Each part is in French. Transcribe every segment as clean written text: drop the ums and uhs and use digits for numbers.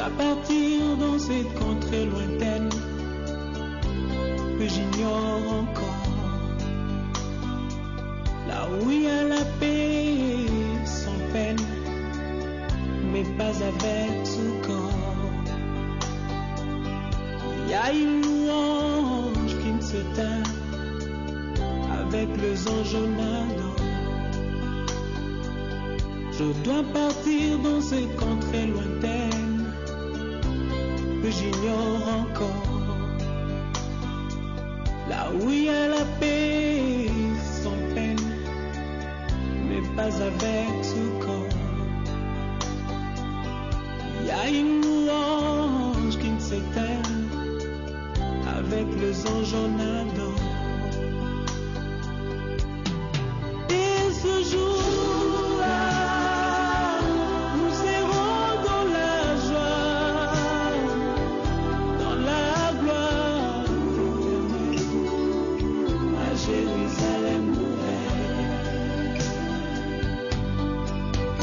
dois partir dans cette contrée lointaine que j'ignore encore, là où il y a la paix sans peine, mais pas avec ce corps. Il y a une louange qui ne s'éteint avec les anges en ardent. Je dois partir dans cette contrée lointaine que j'ignore encore, là où il y a la paix sans peine, mais pas avec ce corps. Il y a une louange qui ne s'éteint avec les anges en ardent. Et ce jour-là, nous serons dans la joie, dans la gloire éternelle, à Jérusalem nouvelle.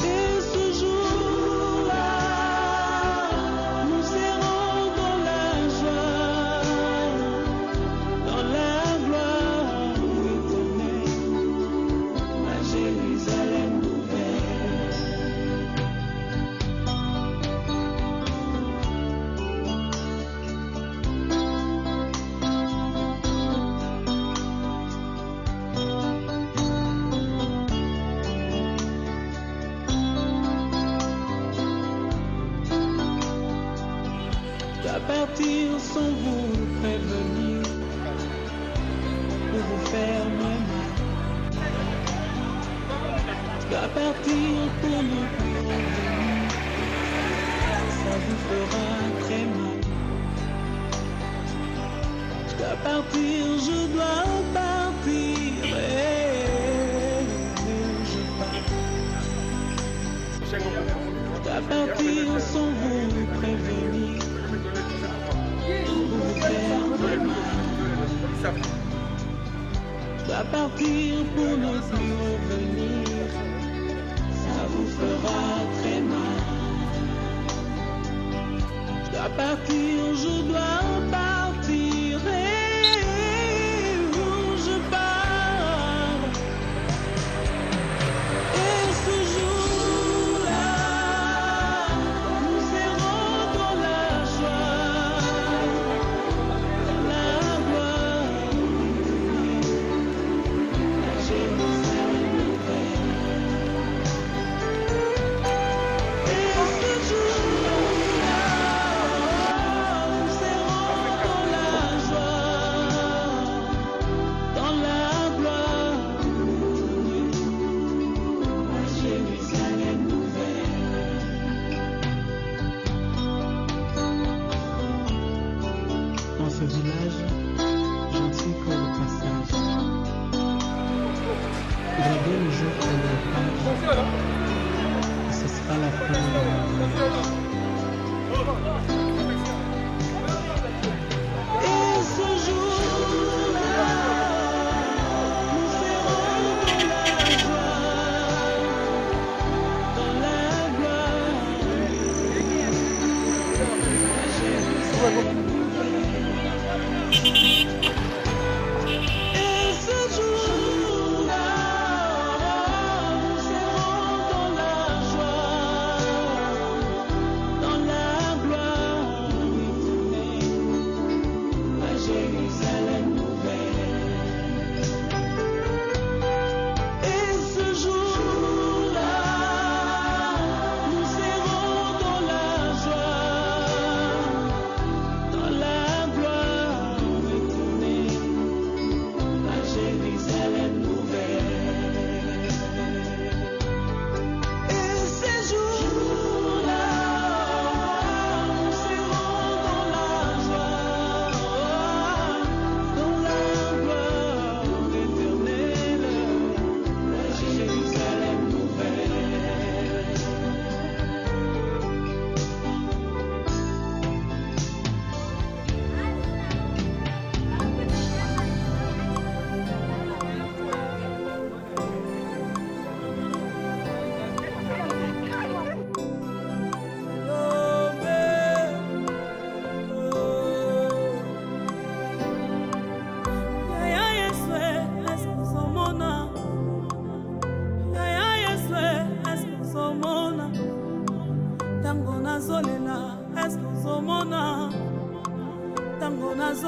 Et ce jour-là, nous serons dans la joie, dans la gloire éternelle, à Jérusalem nouvelle. Je dois partir sans vous prévenir, pour vous faire moins mal. Je dois partir pour ne plus revenir, ça vous fera très mal. Je dois partir, je dois partir, et je pars. Je dois partir sans vous prévenir, pour vous faire très mal. Je dois partir pour ne plus revenir, ça vous fera très mal. Je dois partir, je dois partir, et je pars. Et ce jour-là, nous serons dans la joie, dans la gloire à Jérusalem nouvelle. Et ce jour-là, nous serons dans la joie, dans la gloire à Jérusalem nouvelle. Dans ce village, je ne suis que le passage. Il y a bien le jour où le repart, et ce sera la fin de ma vie. Et ce jour-là, nous serons dans la joie, dans la gloire à Jérusalem nouvelle. Et ce jour-là, nous serons dans la joie, dans la gloire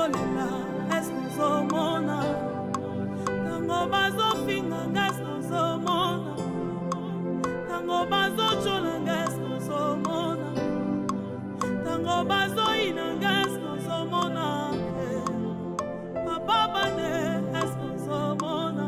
bazolela eskozomona tango bazofinga ngeskozomona tango bazochola ngeskozomona tango bazoina ngeskozomona papa bane eskozomona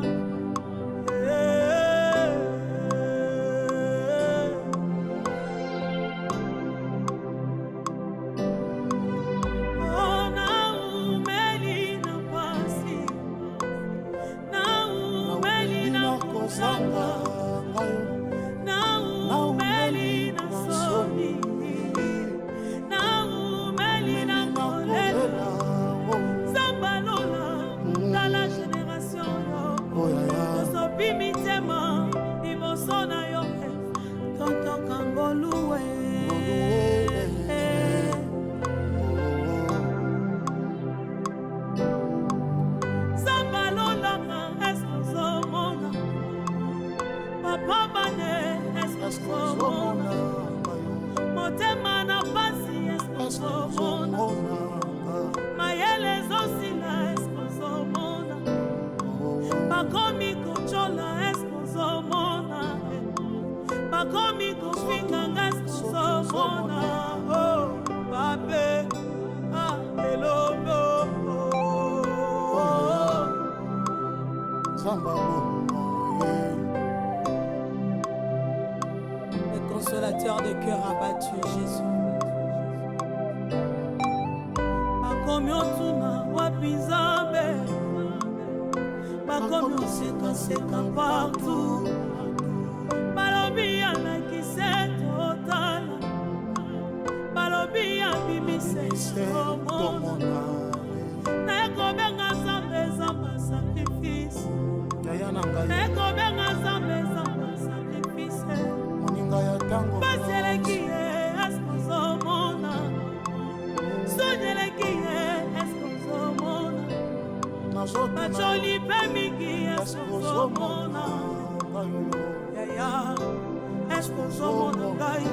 motema na pasi eskozomona mayele zosila eskozomona bakomi kochola eskozomona bakomi kofinganga eskozomona babe elombo consolateur de cœur abattu, Jésus. Bakomi otuna wapinzambe, bakomi oseka partout. Balobi anakise totala, balobi abimise tomona. Nakobenga zambe zamba sacrifice, nakobenga zambe zamba sacrifice. Baseleki eskozomona Sonyeleki eskozomona Bacholi pemiki eskozomona Yaya eskozomona gai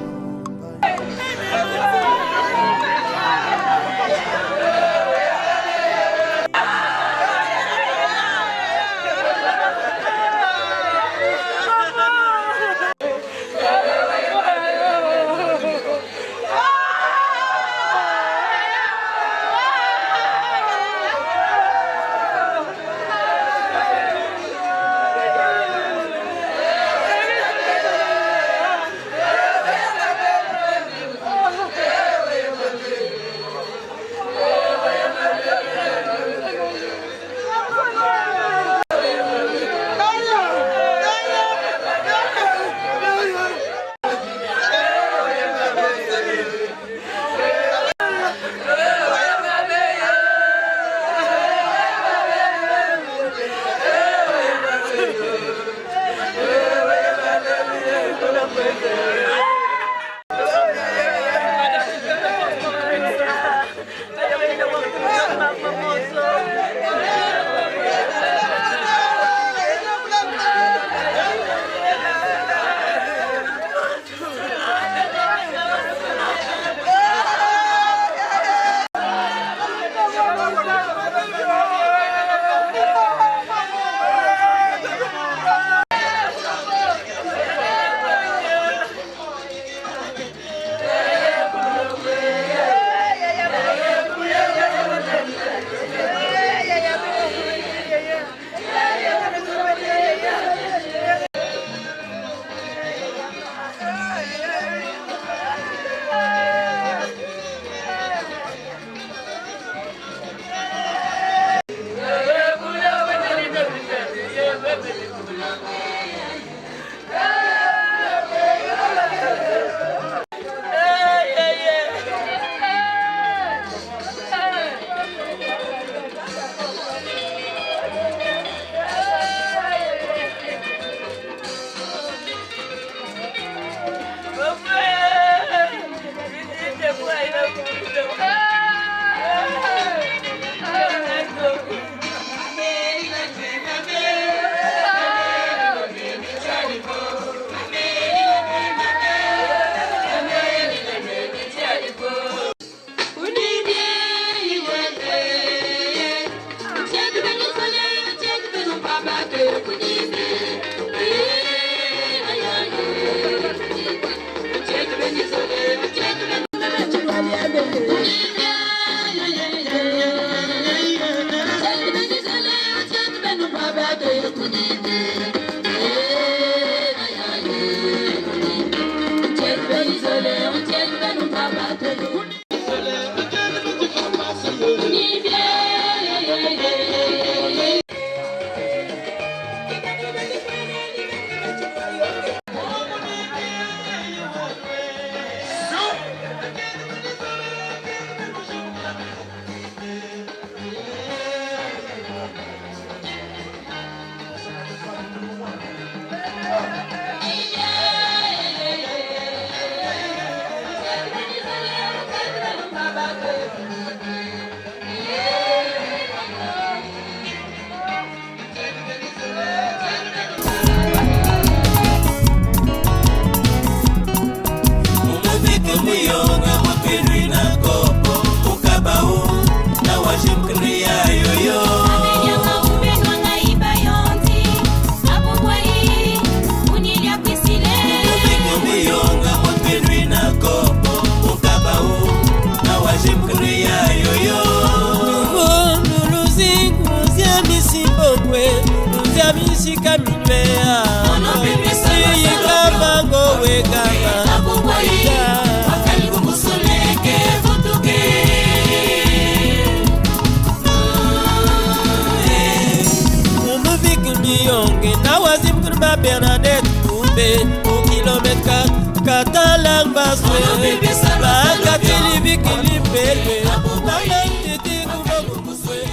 Bernadette Koumbe au kilomètre 4 Katalang Baswe Bakatili Bikili Pelwe Nanan Titi Kubo Kuswe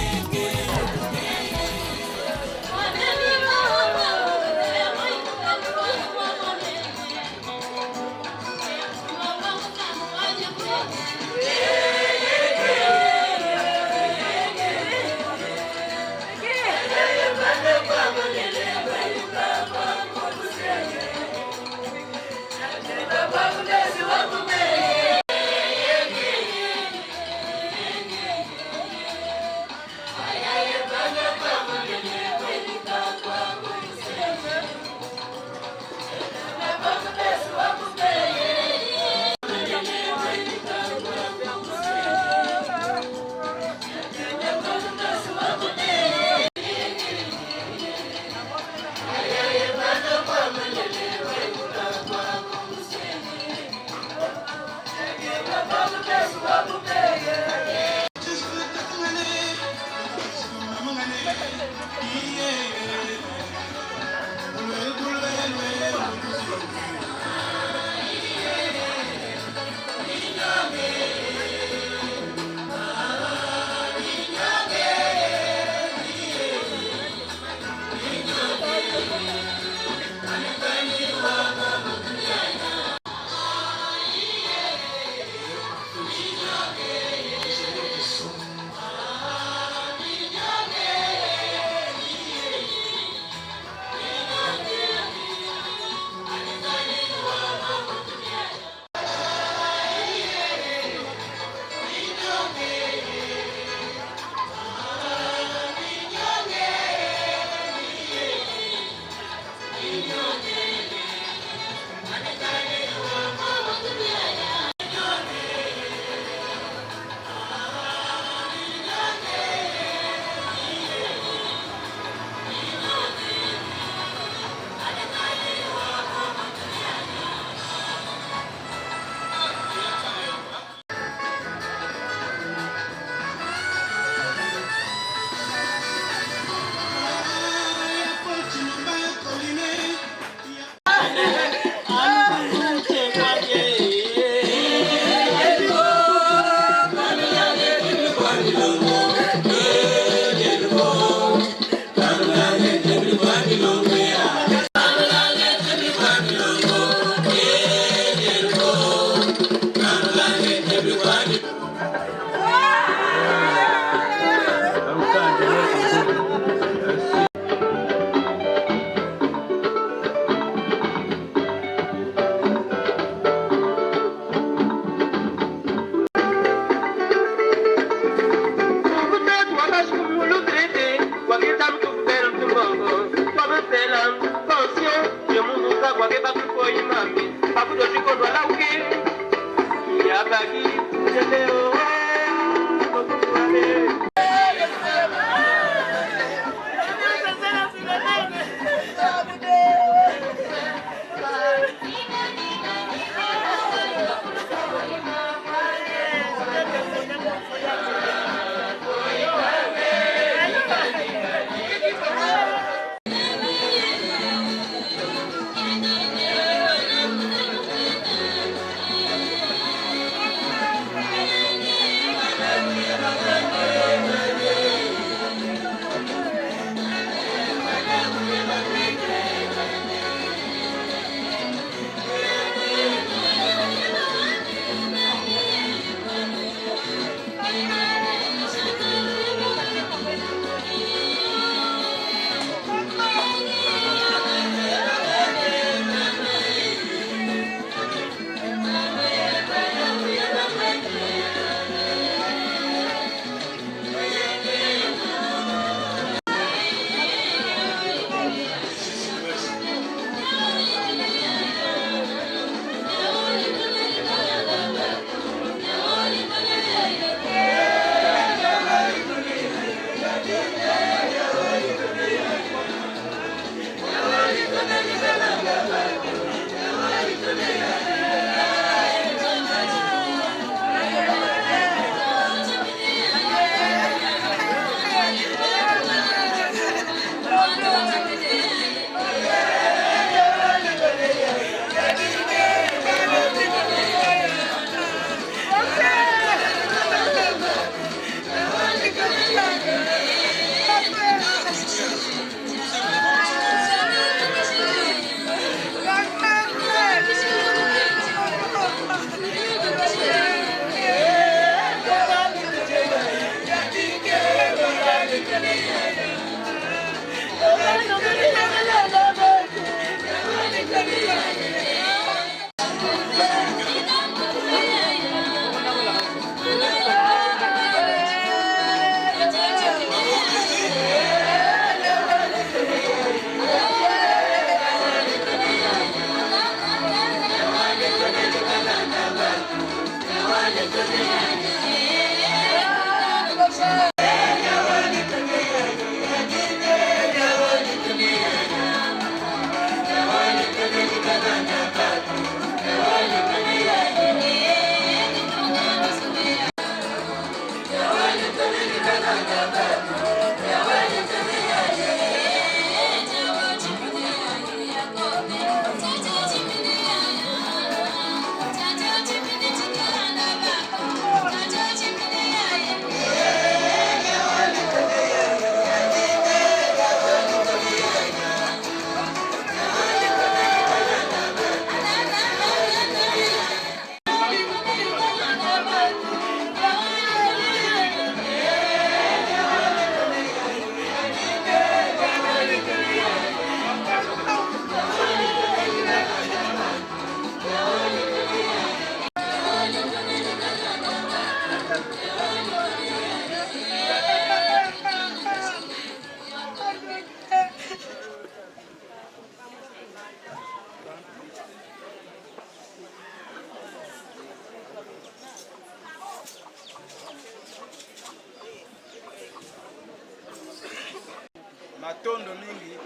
bitondo mingi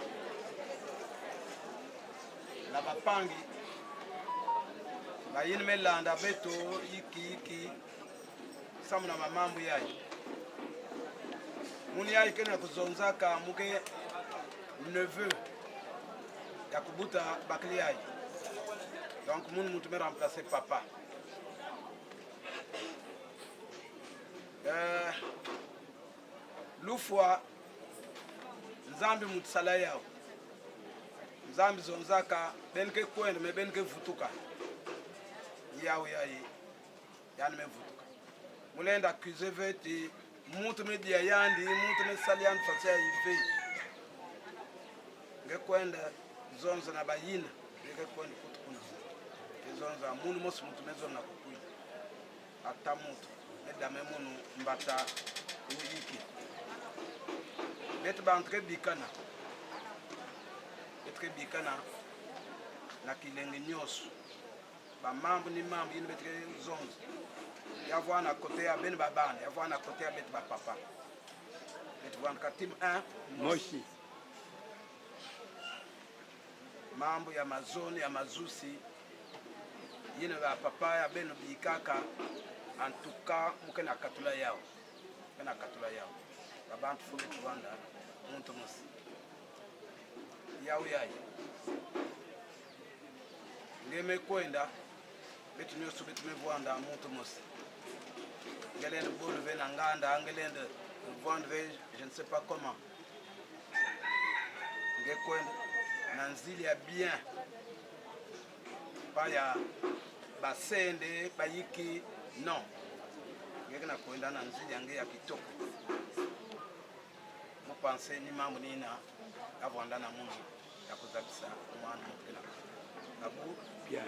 na bapangi bayini melanda beto iki samu na mamambu yayi muni yayi kena kuzonzaka muke neveu ya kubuta bakli yayi donc muni mutu me remplacer papa lufwa nzambi mutsala yao nzambi zonzaka benke kwenda me benke vutuka yao yayi yani me vutuka mulenda accuse veti mutu me dia yandi mutu me salian fatia ife ngekwenda zonza na bayina ngekwenda kutukuna zonza munu mosi mutu me zonza kukuyi ata mutu edame munu mbata uyiki bete bantre bikana betre bikana na kilenge nyoso ba mambo ni mambo yini betre zonza yavwa na kote ya ben babana yavwa na kote ya bete ba papa bete wanka team 1 moshi mambo ya mazoni ya mazusi yini ba papa ya beno bikaka en tout cas mukena katula yao kana katula yao babantu fume tuwanda muntu musi yao yayi ngeme kwenda betu nyoso betu mevwanda muntu musi ngelende bolu vena nganda ngelende vendre je ne sais pas comment ngekwenda na nzili ya bien pa ya basende bayiki non ngekena kwenda na nzili yange ya kitoko mupanse ni mambo nina avwanda na mungu ya kuzabisa umwana mukena abu bien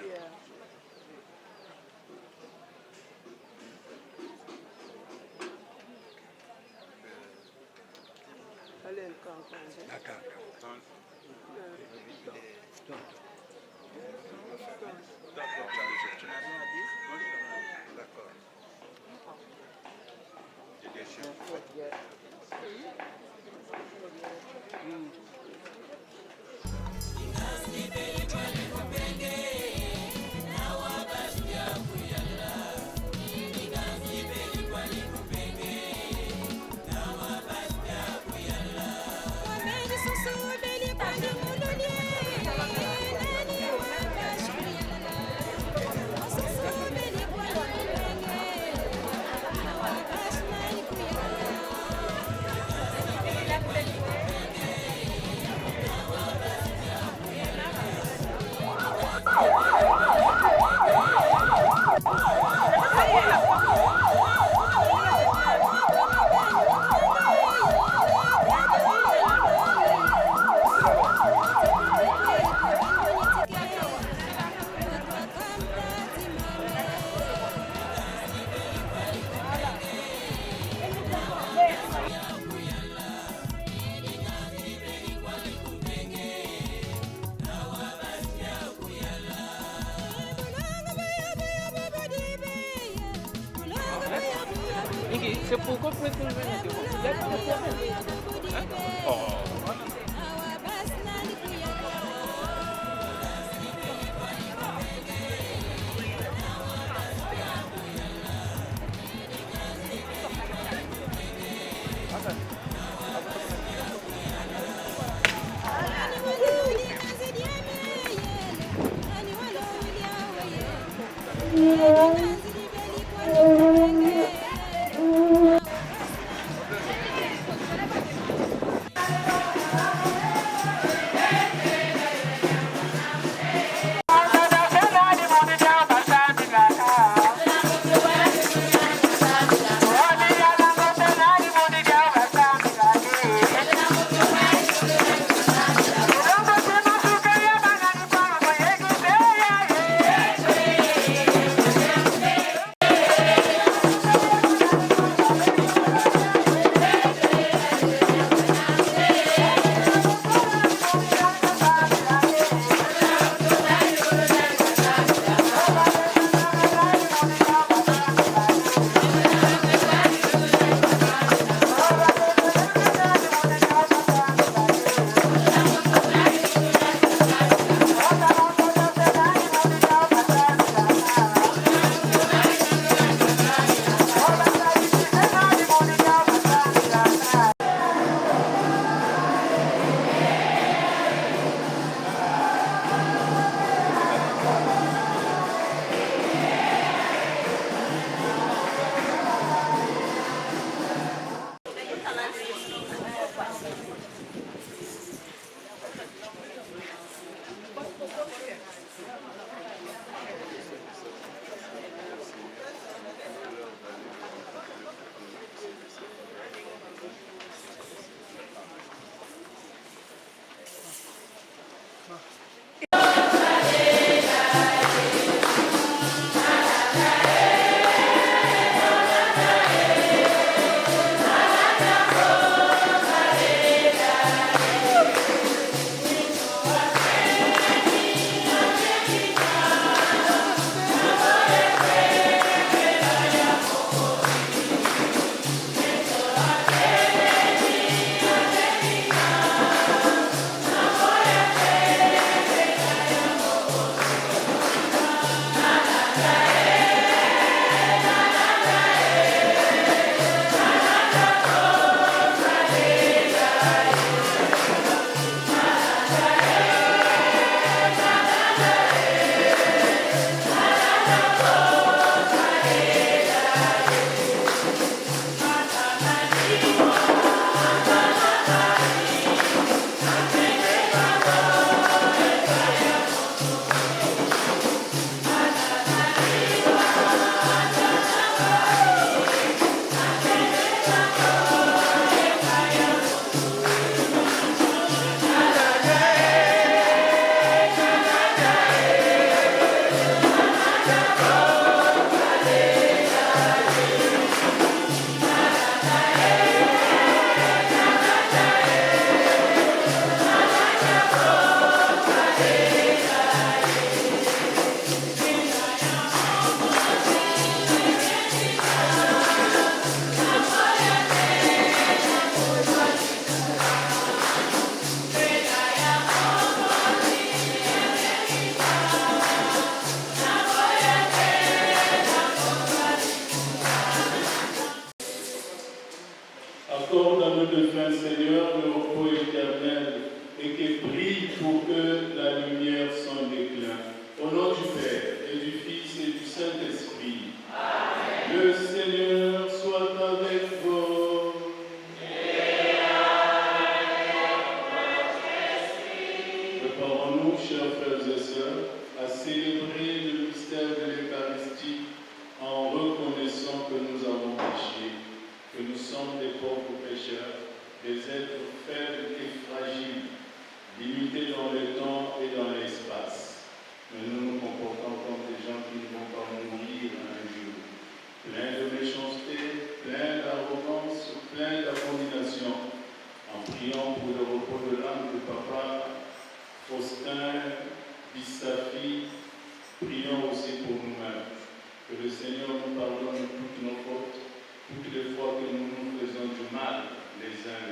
allez le cancan d'accord c'est pourquoi peut-être que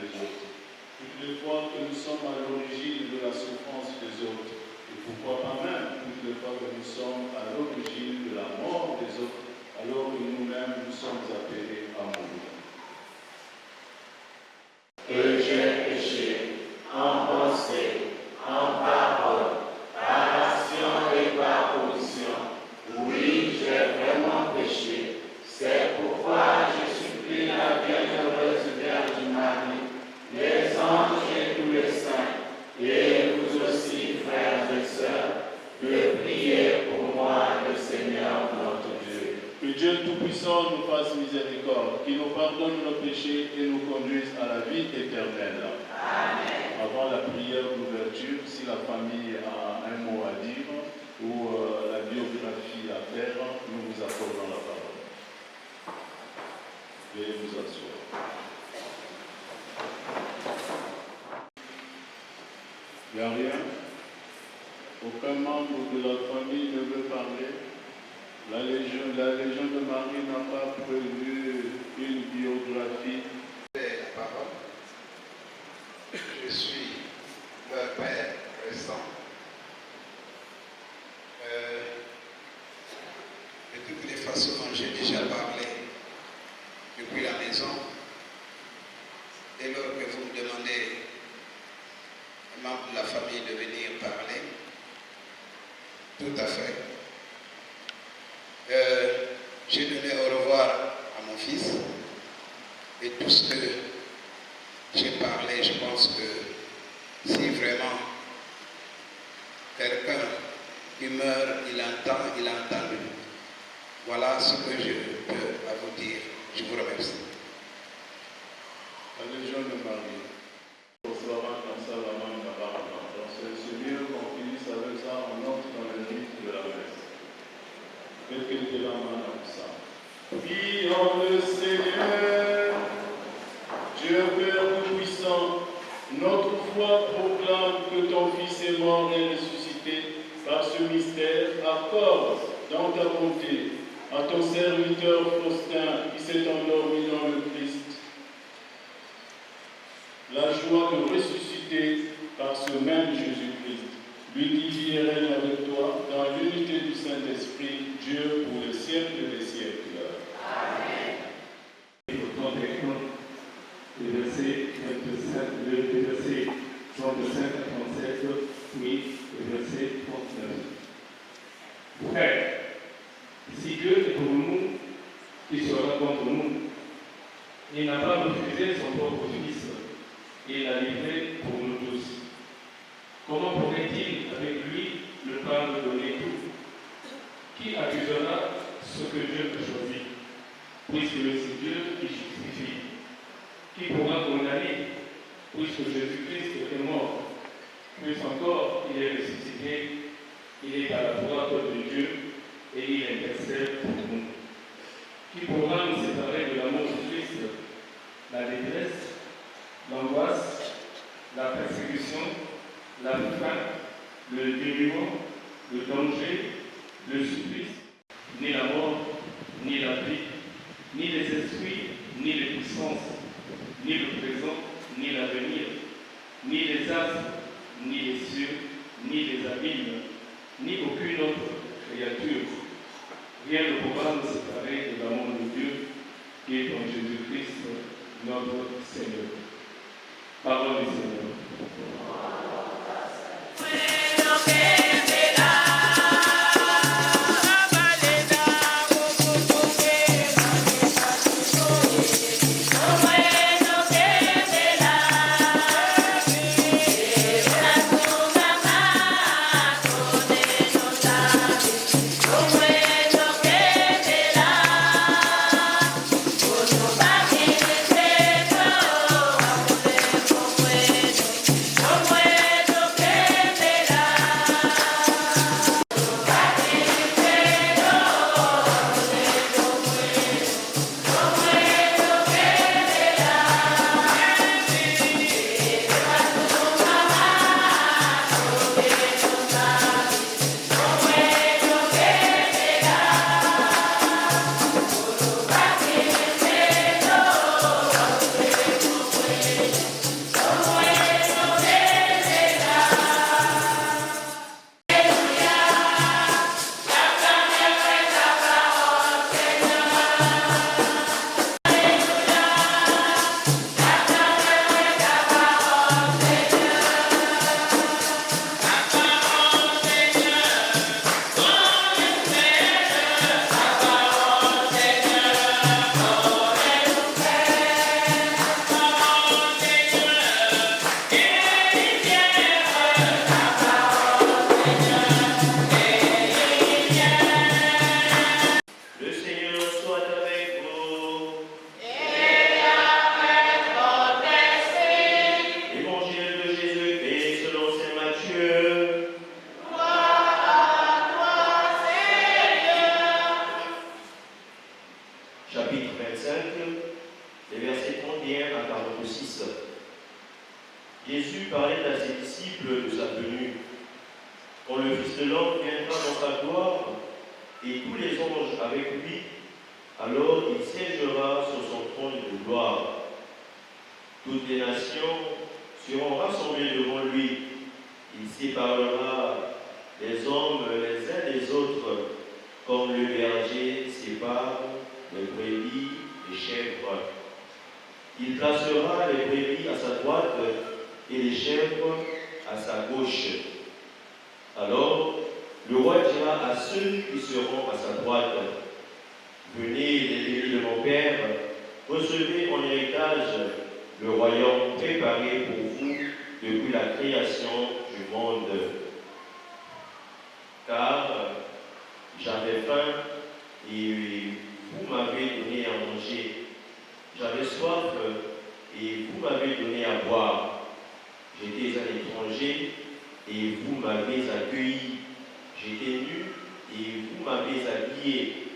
des autres. Toutes les fois que nous sommes à l'origine de la souffrance des autres, et pourquoi pas même toutes les fois que nous sommes à l'origine de la mort des autres, alors que nous-mêmes nous sommes appelés à mourir. Que j'ai péché en pensée, en parole, par action et par commission. Oui, j'ai vraiment péché. C'est pourquoi je supplie la bienheureuse Vierge Marie, les anges et tous les saints, et vous aussi, frères et sœurs, de prier pour moi, le Seigneur notre Dieu. Que Dieu Tout-Puissant nous fasse miséricorde, qu'il nous pardonne nos péchés et nous conduise à la vie éternelle. Amen. Avant la prière d'ouverture, si la famille a un mot à dire ou la biographie à faire, nous vous accordons la parole. Veuillez vous asseoir. Il n'y a rien. Aucun membre de la famille ne veut parler. La Légion de Marie n'a pas prévu une biographie. La parole. Je suis leur père récent. De toutes les façons, j'ai déjà parlé depuis la maison. Dès lors que vous me demandez un membre de la famille de venir parler, tout à fait. J'ai donné au revoir à mon fils et tout ce que j'ai parlé, je pense que si vraiment quelqu'un qui meurt, il entend, il a entendu. Voilà ce que je peux à vous dire. Je vous remercie. La Légion de Marie. On sera comme ça la main de la parole. Donc c'est mieux qu'on finisse avec ça, on entre dans le rite de la messe. Quelqu'un qui est la main comme ça. Prions le Seigneur, Dieu Père Tout-Puissant, notre foi proclame que ton Fils est mort et ressuscité. Par ce mystère, accorde dans ta bonté à ton serviteur Faustin qui s'est endormi dans le Christ la joie de ressusciter par ce même Jésus-Christ, lui qui vit et règne avec toi dans l'unité du Saint-Esprit, Dieu pour le siècle des siècles. Amen. Au 31, les versets 35 à 37, puis le verset 39. Frères, si Dieu est pour nous, qui sera contre nous? Il n'a pas refusé son propre Fils, et l'a livré pour nous tous. Comment pourrait-il, avec lui, le pardonner tout? Qui accusera ce que Dieu a choisi? Puisque c'est Dieu qui justifie. Qui pourra condamner? Puisque Jésus-Christ est mort. Plus encore, il est ressuscité, il est à la droite de Dieu et il intercède pour nous. Qui pourra nous séparer de l'amour de Christ? La détresse, l'angoisse, la persécution, la faim, le dénuement, le danger, le supplice, ni la mort, ni la vie, ni les esprits, ni les puissances, ni le présent, ni l'avenir, ni les astres, ni les cieux, ni les abîmes, ni aucune autre créature. Rien ne pourra nous séparer de l'amour de Dieu qui est en Jésus-Christ, notre Seigneur. Parole du Seigneur. Thank you. Seigneur viendra dans sa gloire et tous les anges avec lui, alors il siégera sur son trône de gloire. Toutes les nations seront rassemblées devant lui. Il séparera les hommes les uns des autres, comme le berger sépare les brebis des chèvres. Il placera les brebis à sa droite et les chèvres à sa gauche. Alors, le roi dira à ceux qui seront à sa droite, venez les bénis de mon Père, recevez en héritage le royaume préparé pour vous depuis la création du monde. Car j'avais faim et vous m'avez donné à manger. J'avais soif et vous m'avez donné à boire. J'étais un étranger et vous m'avez accueilli. J'étais nu et vous m'avez habillé.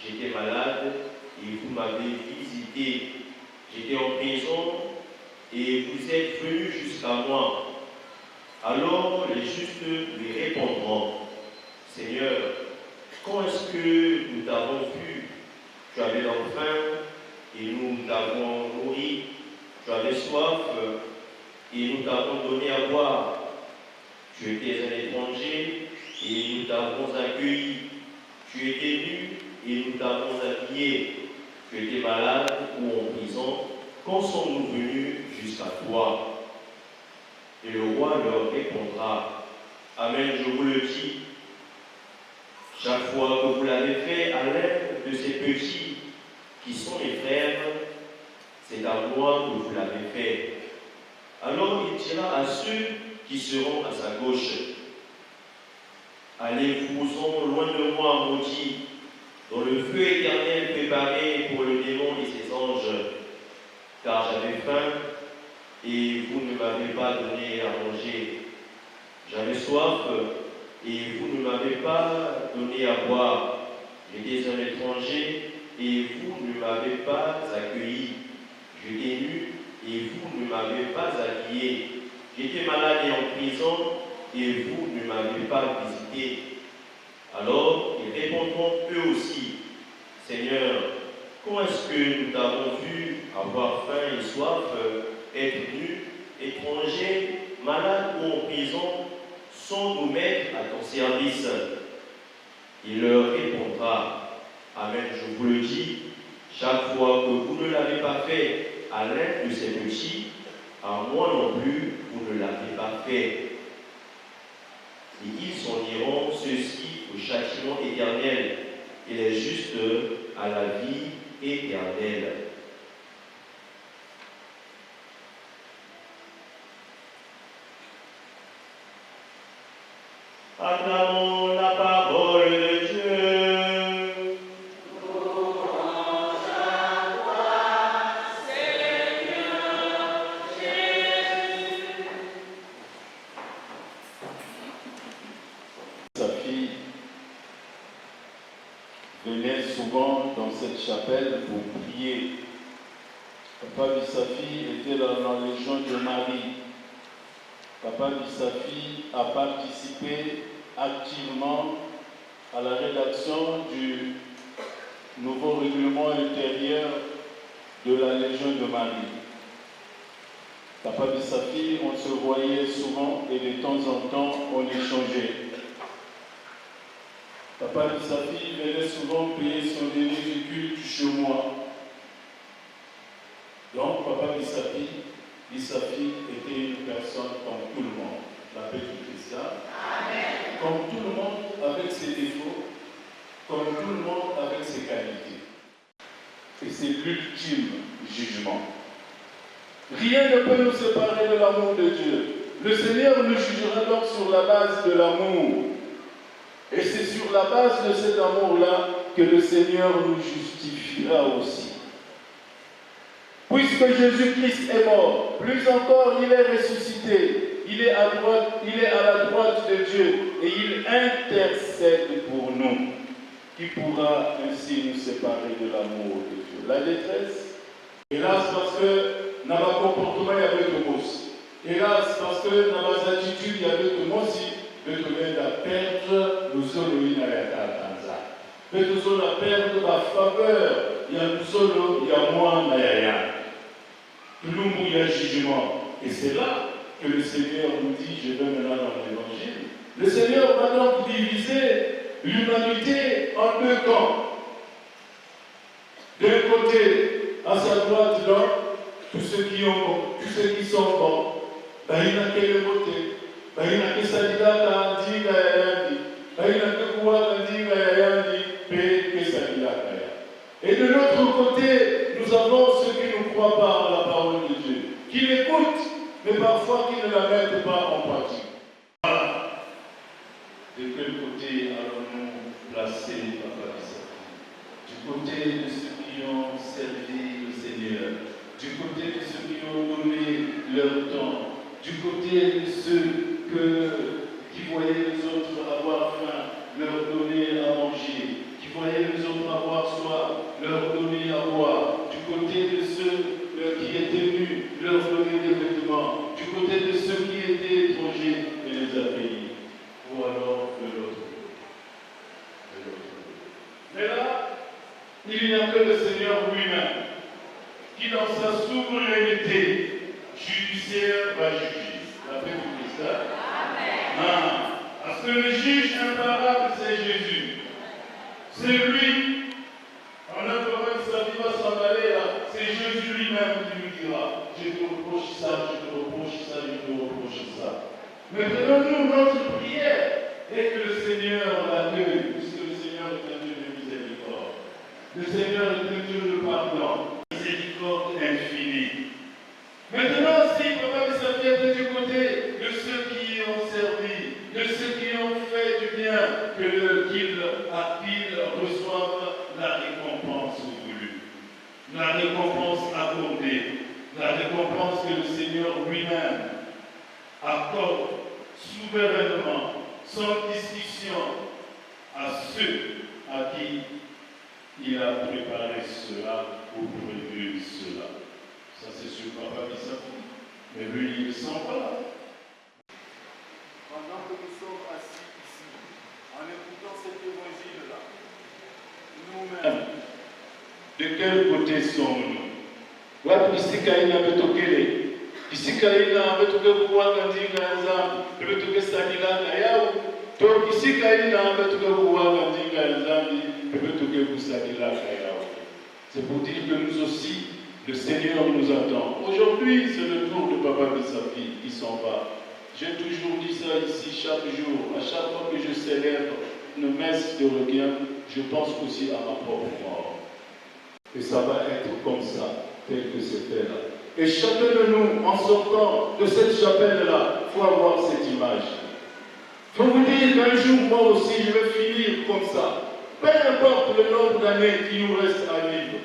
J'étais malade et vous m'avez visité. J'étais en prison et vous êtes venus jusqu'à moi. Alors les justes lui répondront, Seigneur, quand est-ce que nous t'avons vu? Tu avais faim et nous t'avons nourri. Tu avais soif et nous t'avons donné à boire. Tu étais un étranger et nous t'avons accueilli. Tu étais nu et nous t'avons habillé. Tu étais malade ou en prison. Quand sommes-nous venus jusqu'à toi? Et le roi leur répondra, Amen, je vous le dis. Chaque fois que vous l'avez fait à l'un de ces petits qui sont mes frères, c'est à moi que vous l'avez fait. Alors il dira à ceux qui seront à sa gauche, allez-vous-en loin de moi, maudits, dans le feu éternel préparé pour le démon et ses anges, car j'avais faim et vous ne m'avez pas donné à manger. J'avais soif et vous ne m'avez pas donné à boire. J'étais un étranger et vous ne m'avez pas accueilli. J'étais nu et vous ne m'avez pas habillé. J'étais malade et en prison et vous ne m'avez pas visité. Alors ils répondront eux aussi, Seigneur, quand est-ce que nous t'avons vu avoir faim et soif, être nu, étranger, malade ou en prison, sans nous mettre à ton service? Il leur répondra, Amen, je vous le dis, chaque fois que vous ne l'avez pas fait à l'un de ces petits, à moi non plus, vous ne l'avez pas fait. Et ils s'en iront, ceux-ci, au châtiment éternel, et les justes à la vie éternelle. Acclamons la parole de Dieu. Louange à toi, Seigneur Jésus. Sa fille venait souvent dans cette chapelle pour prier. Papa Bissafi était dans la Légion de Marie. Papa Bissafi a participé activement à la rédaction du nouveau règlement intérieur de la Légion de Marie. Papa Bissafi, on se voyait souvent et de temps en temps on échangeait. Papa Bissafi venait souvent payer son délai de culte chez moi. Donc Papa Bissafi était une personne comme tout le monde, la petite Christiane, comme tout le monde avec ses défauts, comme tout le monde avec ses qualités. Et c'est l'ultime jugement. Rien ne peut nous séparer de l'amour de Dieu. Le Seigneur nous jugera donc sur la base de l'amour. Et c'est sur la base de cet amour-là que le Seigneur nous justifiera aussi. Puisque Jésus-Christ est mort, plus encore il est ressuscité, il est à la droite de Dieu et il intercède pour nous. Qui pourra ainsi nous séparer de l'amour de Dieu? La détresse, hélas parce que dans ma comportement il y avait de mos. Hélas parce que dans ma attitude il y avait de mosi. Betulé la perdre, nous sommes une Tanza. Betulé la perdre, la faveur, il y a nous sommes, il y a moins Nayaya. Tout le monde, il y a jugement. Et c'est là que le Seigneur nous dit, je vais maintenant dans l'évangile. Le Seigneur va donc diviser l'humanité en deux camps. D'un côté, à sa droite, là, tous ceux qui sont bons, il n'y a que le côté. Il n'y a que Sadida qui a dit, il n'y a que Kouwa qui a dit, que Sadida. Et de l'autre côté, nous avons ceux qui ne croient pas à la parole de Dieu, qui l'écoutent, mais parfois qui ne la mettent pas en pratique. De quel côté allons-nous placer Papa Bissaki? Du côté de ceux qui ont servi le Seigneur, du côté de ceux qui ont donné leur temps, du côté de ceux qui voyaient les autres avoir faim, leur donner à manger, qui voyaient les autres avoir soif, leur donner à boire, du côté de ceux qui étaient nus, leur donner des vêtements, du côté de ceux qui étaient étrangers et les accueillir. Ou alors de l'autre côté. Mais là, il n'y a que le Seigneur lui-même qui, dans sa souveraineté judiciaire, va juger. La paix du Christ. Amen. Parce que le juge imparable, c'est Jésus. C'est lui. En attendant que sa vie va s'en aller là, c'est Jésus lui-même qui nous dira, je te reproche ça, je te reproche ça, je te reproche ça. Maintenant, nous, notre prière est que le Seigneur l'accueille, puisque le Seigneur est un Dieu de miséricorde. Le Seigneur est un Dieu de pardon, miséricorde infinie. Maintenant, si Papa Bissaki est du côté de ceux qui ont servi, de ceux qui ont fait du bien, qu'ils reçoivent la récompense voulue, la récompense accordée, la récompense que le Seigneur lui-même accorde souverainement, sans distinction, à ceux à qui il a préparé cela ou prévu cela. Ça c'est sur Papa Bissaki, mais lui il ne sent pas là. Pendant que nous sommes assis ici, en écoutant cet évangile-là, nous-mêmes, de quel côté sommes-nous? Wapi isikaina betokele, isikaina betoke kuwanga ndinga ya Nzambi, betoke sadilanga yao, to isikaina betoke kuwanga ndinga ya Nzambi, betoke kusadilanga yao. C'est pour dire que nous aussi, le Seigneur nous attend. Aujourd'hui, c'est le tour de Papa Bissaki qui s'en va. J'ai toujours dit ça ici chaque jour. À chaque fois que je célèbre une messe de requiem, je pense aussi à ma propre mort. Et ça va être comme ça, tel que c'est fait là. Et chacun de nous, en sortant de cette chapelle-là, il faut avoir cette image. Il faut vous dire qu'un jour, moi aussi, je vais finir comme ça. Peu importe le nombre d'années qui nous reste à vivre.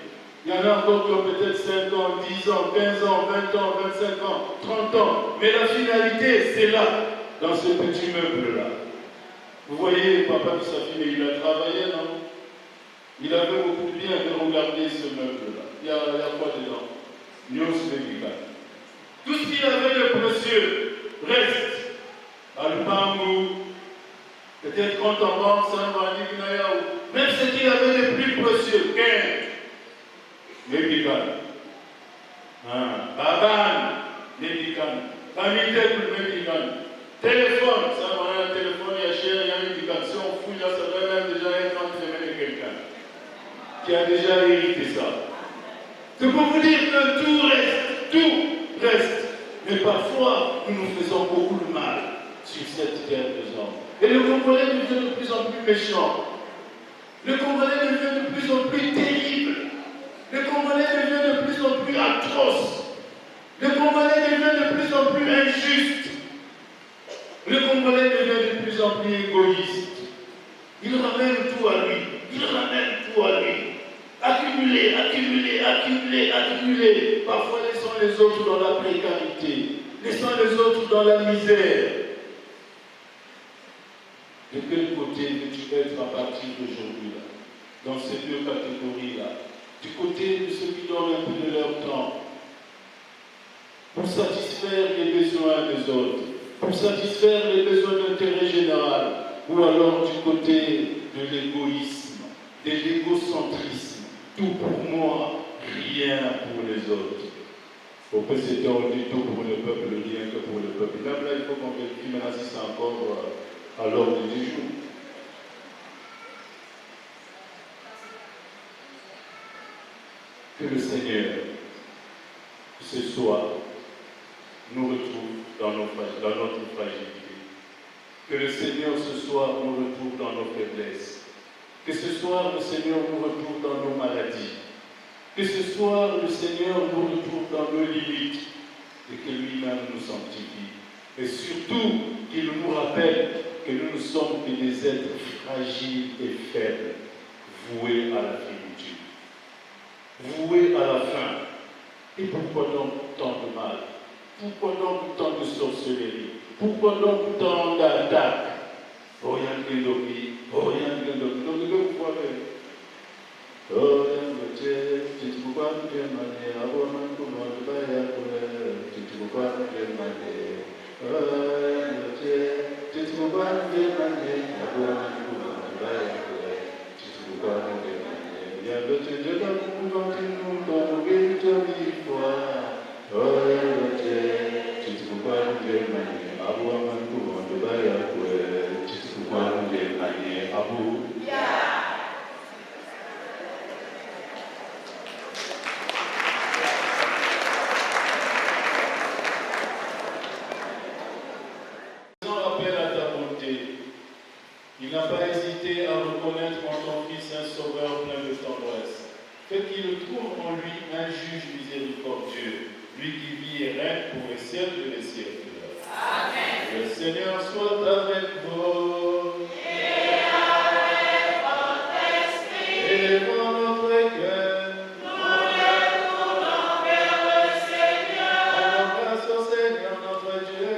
Il y en a encore qui ont peut-être 5 ans, 10 ans, 15 ans, 20 ans, 25 ans, 30 ans. Mais la finalité, c'est là, dans ce petit meuble-là. Vous voyez, Papa Bissaki, il a travaillé, non? Il avait beaucoup de bien de regarder ce meuble-là. Il y a quoi dedans? Tout ce qu'il avait de précieux reste. Alpangou, peut-être quand on vend ça, même ce qu'il avait de plus précieux, Médical. Baban, médical. Famille médical. Téléphone, ça va un téléphone, il y a cher, il y a une indication, on fouille là, ça va même déjà être entre les mains de quelqu'un qui a déjà hérité ça. C'est pour vous dire que tout reste. Mais parfois, nous nous faisons beaucoup de mal sur cette terre de hommes. Et le Congolais devient de plus en plus méchant. Le Congolais devient de plus en plus terrible. Le Congolais devient de plus en plus atroce. Le Congolais devient de plus en plus injuste. Le Congolais devient de plus en plus égoïste. Il ramène tout à lui. Accumuler. Parfois, laissons les autres dans la précarité. Laissons les autres dans la misère. De quel côté veux-tu être à partir d'aujourd'hui, là, dans ces deux catégories-là? Du côté de ceux qui donnent un peu de leur temps pour satisfaire les besoins des autres, pour satisfaire les besoins d'intérêt général, ou alors du côté de l'égoïsme, de l'égocentrisme, tout pour moi, rien pour les autres. Au PCT, on dit tout pour le peuple, rien que pour le peuple. Même là, il faut qu'on vérifie maintenant si c'est encore à l'ordre du jour. Que le Seigneur, ce soir, nous retrouve dans notre fragilité. Que le Seigneur, ce soir, nous retrouve dans nos faiblesses. Que ce soir, le Seigneur nous retrouve dans nos maladies. Que ce soir, le Seigneur nous retrouve dans nos limites et que lui-même nous sanctifie. Et surtout, qu'il nous rappelle que nous ne sommes que des êtres fragiles et faibles, voués à la finitude, voués à la fin. Et pourquoi donc tant de mal? Pourquoi donc tant de sorcellerie? Pourquoi donc tant d'attaques? Oh, Yangelobi, oh, Yangelobi, vous voyez. Oh, Yangelobi, tu te vois pas de manier, avant même que moi je vais à couler, tu te vois pas de manier. Oh, Yangelobi, tu te vois pas de manier, avant même que moi je vais à couler, tu te vois pas de manier. Yangelobi, je t'en continue, ton victoire fois. Oh, Yangelobi, tu te vois pas de manier, avant même que moi je vais à couler, tu te vois pas de manier, avant. Il n'a pas hésité à reconnaître en ton Fils un sauveur plein de tendresse. Fais qu'il trouve en lui un juge miséricordieux, lui qui vit et règne pour les siècles des siècles. Amen. Le Seigneur soit avec vous. Et avec votre esprit. Élevons notre cœur. Nous retournons vers le Seigneur. Rendons grâce au Seigneur notre Dieu.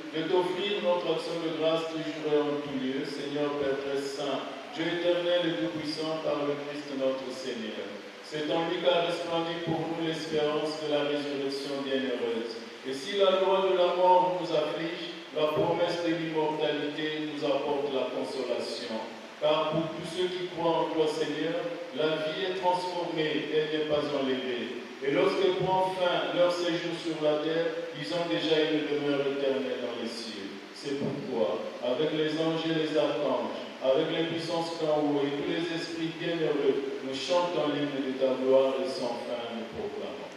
De t'offrir notre action de grâce toujours et en tout lieu, Seigneur Père très saint, Dieu éternel et tout-puissant par le Christ notre Seigneur. C'est en lui qu'a resplendi pour nous l'espérance de la résurrection bienheureuse. Et si la loi de la mort nous afflige, la promesse de l'immortalité nous apporte la consolation. Car pour tous ceux qui croient en toi, Seigneur, la vie est transformée, elle n'est pas enlevée. Et lorsque prend fin leur séjour sur la terre, ils ont déjà une demeure éternelle dans les cieux. C'est pourquoi, avec les anges et les archanges, avec les puissances d'en haut et tous les esprits bienheureux, nous chantons l'hymne de ta gloire et sans fin nous proclamons.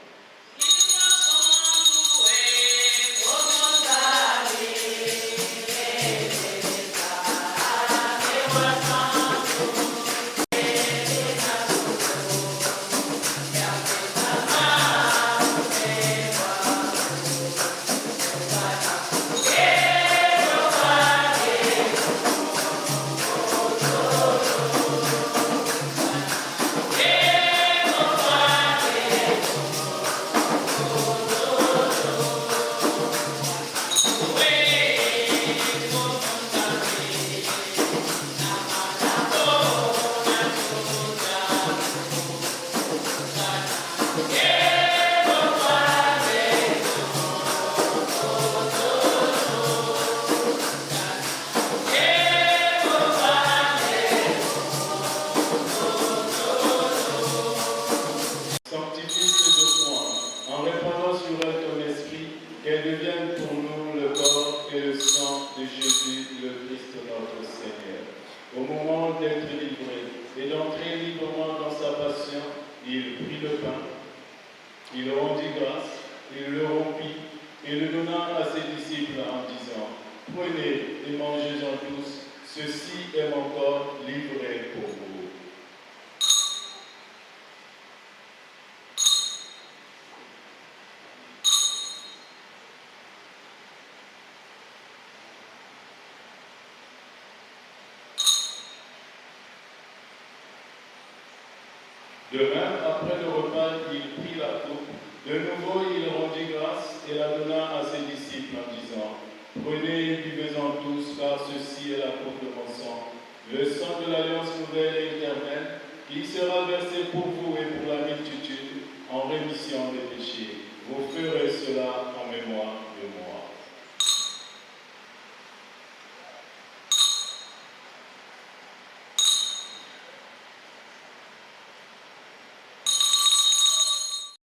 Demain, après le repas, il prit la coupe. De nouveau, il rendit grâce et la donna à ses disciples en disant, prenez et buvez-en tous, car ceci est la coupe de mon sang, le sang de l'alliance nouvelle et éternelle, qui sera versé pour vous et pour la multitude en rémission des péchés. Vous ferez cela en mémoire de moi.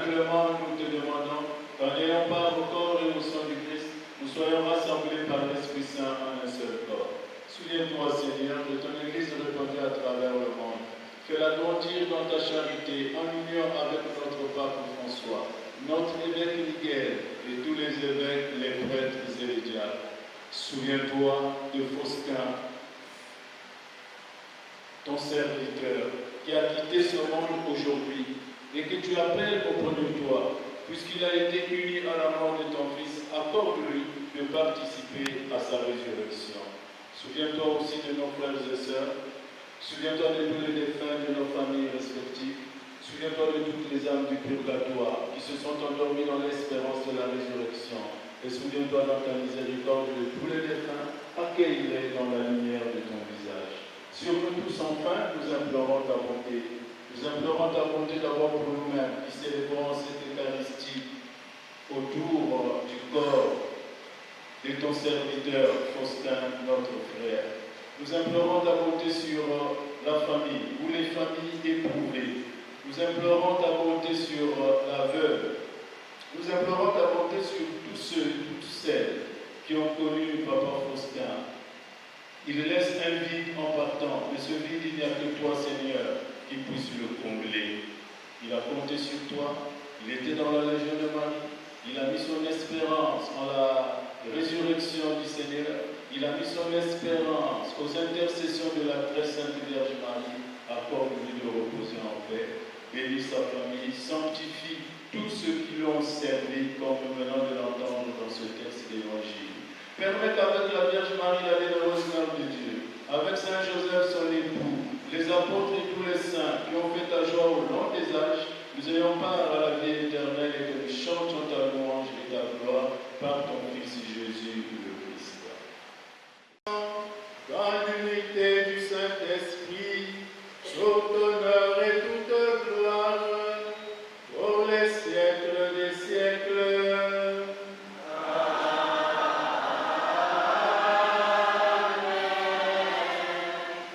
Simplement, nous te demandons, qu'en n'ayant pas au corps et au sang du Christ, nous soyons rassemblés par l'Esprit Saint en un seul corps. Souviens-toi, Seigneur, de ton Église répandue à travers le monde. Fais-la grandir dans ta charité, en union avec notre pape François, notre évêque Miguel et tous les évêques, les prêtres et les diacres. Souviens-toi de Faustin, ton serviteur, qui a quitté ce monde aujourd'hui et que tu appelles auprès de toi, puisqu'il a été uni à la mort de ton Fils, accorde-lui de participer à sa résurrection. Souviens-toi aussi de nos frères et sœurs. Souviens-toi de tous les défunts de nos familles respectives. Souviens-toi de toutes les âmes du purgatoire qui se sont endormies dans l'espérance de la résurrection. Et souviens-toi dans ta miséricorde de tous les défunts, accueille-les dans la lumière de ton visage. Sur nous tous enfin, nous implorons ta bonté. Nous implorons ta bonté d'abord pour nous-mêmes qui célébrons cette Eucharistie autour du corps de ton serviteur Faustin, notre frère. Nous implorons ta bonté sur la famille ou les familles éprouvées. Nous implorons ta bonté sur la veuve. Nous implorons ta bonté sur tous ceux et toutes celles qui ont connu Papa Faustin. Il laisse un vide en partant, mais ce vide, il n'y a que toi, Seigneur, qui puisse le combler. Il a compté sur toi, il était dans la Légion de Marie, il a mis son espérance en la résurrection du Seigneur, il a mis son espérance aux intercessions de la très sainte Vierge Marie, accorde-lui de reposer en paix, bénis sa famille, sanctifie tous ceux qui l'ont servi, comme nous venons de l'entendre dans ce texte d'Évangile. Permets qu'avec la Vierge Marie, la vénéreuse de Dieu, avec Saint Joseph, son époux, les apôtres et tous les saints qui ont fait ta joie au long des âges, nous ayons part à la vie éternelle et que nous chantions ta louange et ta gloire par ton Fils Jésus le Christ. Dans l'unité du Saint-Esprit, tout honneur et toute gloire, pour les siècles des siècles.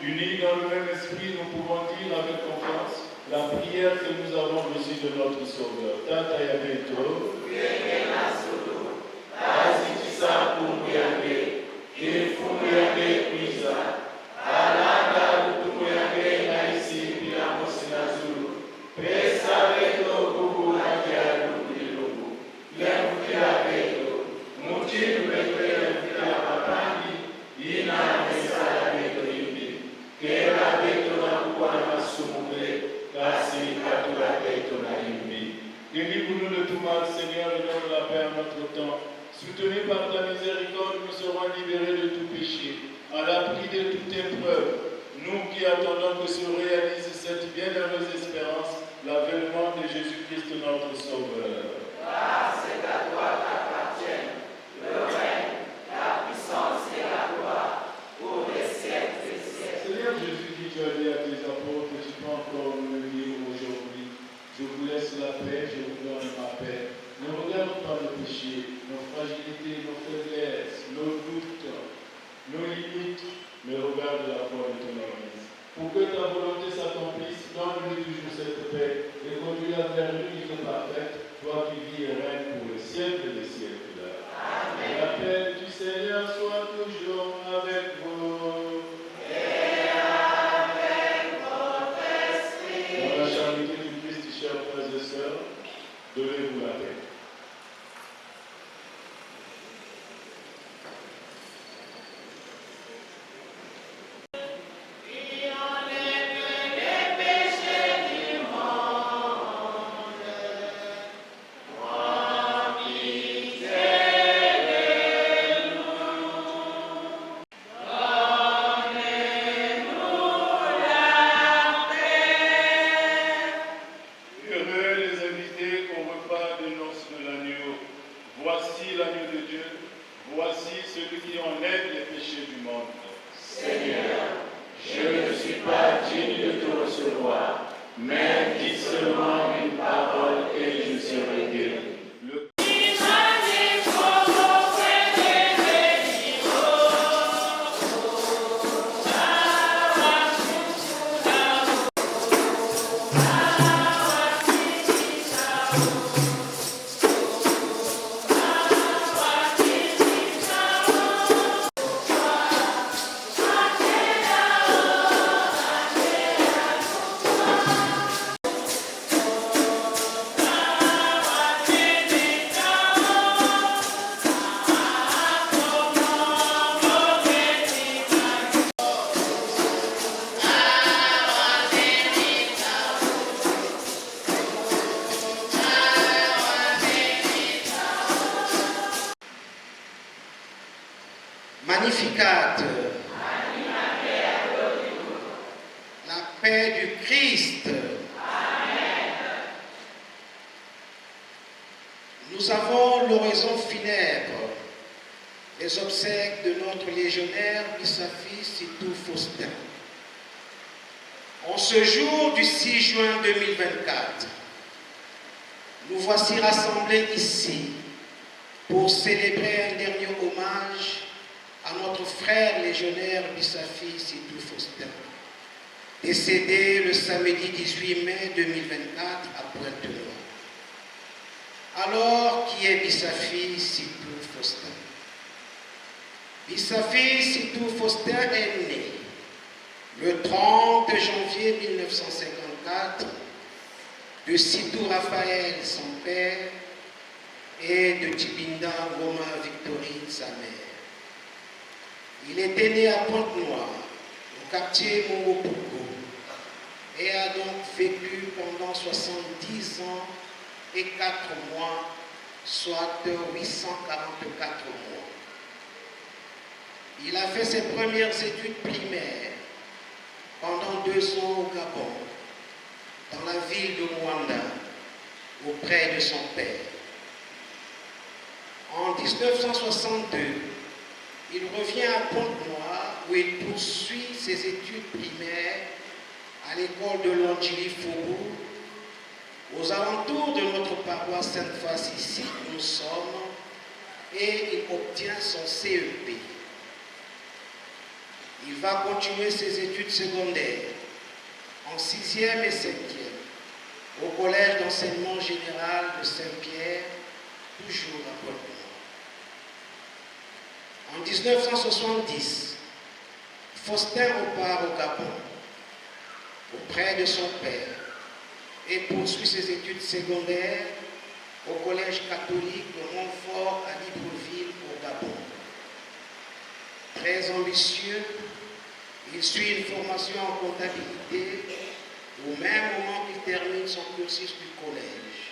Unis dans le même esprit, nous pouvons dire avec confiance la prière que nous avons reçue de notre Sauveur. Tata Yabeto, Azikisa Kumuyage, Ifumuyage Kwiza, Alanda Utumuyage Naisi Pilamosina Zulu, Pesa Beto Gugu Nadia Lugu, Lemukila Beto, Mutilu Beto Lemukila Papandi, Ina Mesala Beto Yudi, Kera Beto Nakukwana Masumule, Kasi Katura Beto Naimbi. Délivre-nous de tout mal, Seigneur, et donne la paix à notre temps. Soutenus par ta miséricorde, nous serons libérés de tout péché, à l'abri de toute épreuve. Nous qui attendons que se réalise cette bienheureuse espérance, l'avènement de Jésus-Christ notre Sauveur. Grâce et à toi t'appartiennent, le règne, la puissance et la gloire, pour les siècles des siècles. Seigneur Jésus, qui tu as dit à tes apôtres, tu peux encore me le dire aujourd'hui. Je vous laisse la paix, je vous donne ma paix. Ne regarde pas nos péchés, nos fragilités, nos faiblesses, nos doutes, nos limites, mais regarde la foi de ton Église. Pour que ta volonté s'accomplisse, donne-lui toujours cette paix et conduis-la vers l'unité parfaite, toi qui vis et règnes pour le siècle des siècles. Amen. La paix du Seigneur soit toujours avec vous. Et avec votre esprit. Dans la charité du Christ, chers frères et sœurs, donnez-vous la paix. Mais dis seulement une parole et Magnificat. La paix du Christ. Nous avons l'oraison funèbre, les obsèques de notre légionnaire Bissafi Sitou Faustin. En ce jour du 6 juin 2024, nous voici rassemblés ici pour célébrer un dernier hommage à notre frère légionnaire Bissafi Sitou Faustin, décédé le samedi 18 mai 2024 à Pointe-Noire. Alors, qui est Bissafi Sitou Faustin? Bissafi Sitou Faustin est né le 30 janvier 1954 de Sitou Raphaël, son père, et de Tibinda Goma Victorine, sa mère. Il était né à Pointe-Noire, au quartier Mongopoukou, et a donc vécu pendant 70 ans et 4 mois, soit 844 mois. Il a fait ses premières études primaires pendant 2 ans au Gabon, dans la ville de Mwanda, auprès de son père. En 1962, il revient à Pointe-Noire où il poursuit ses études primaires à l'école de Longili Fourou, aux alentours de notre paroisse Sainte-Face, ici où nous sommes, et il obtient son CEP. Il va continuer ses études secondaires en 6e et 5e au collège d'enseignement général de Saint-Pierre, toujours à Pointe-Noire. En 1970, Faustin repart au Gabon auprès de son père et poursuit ses études secondaires au collège catholique de Montfort à Libreville au Gabon. Très ambitieux, il suit une formation en comptabilité au même moment qu'il termine son cursus du collège.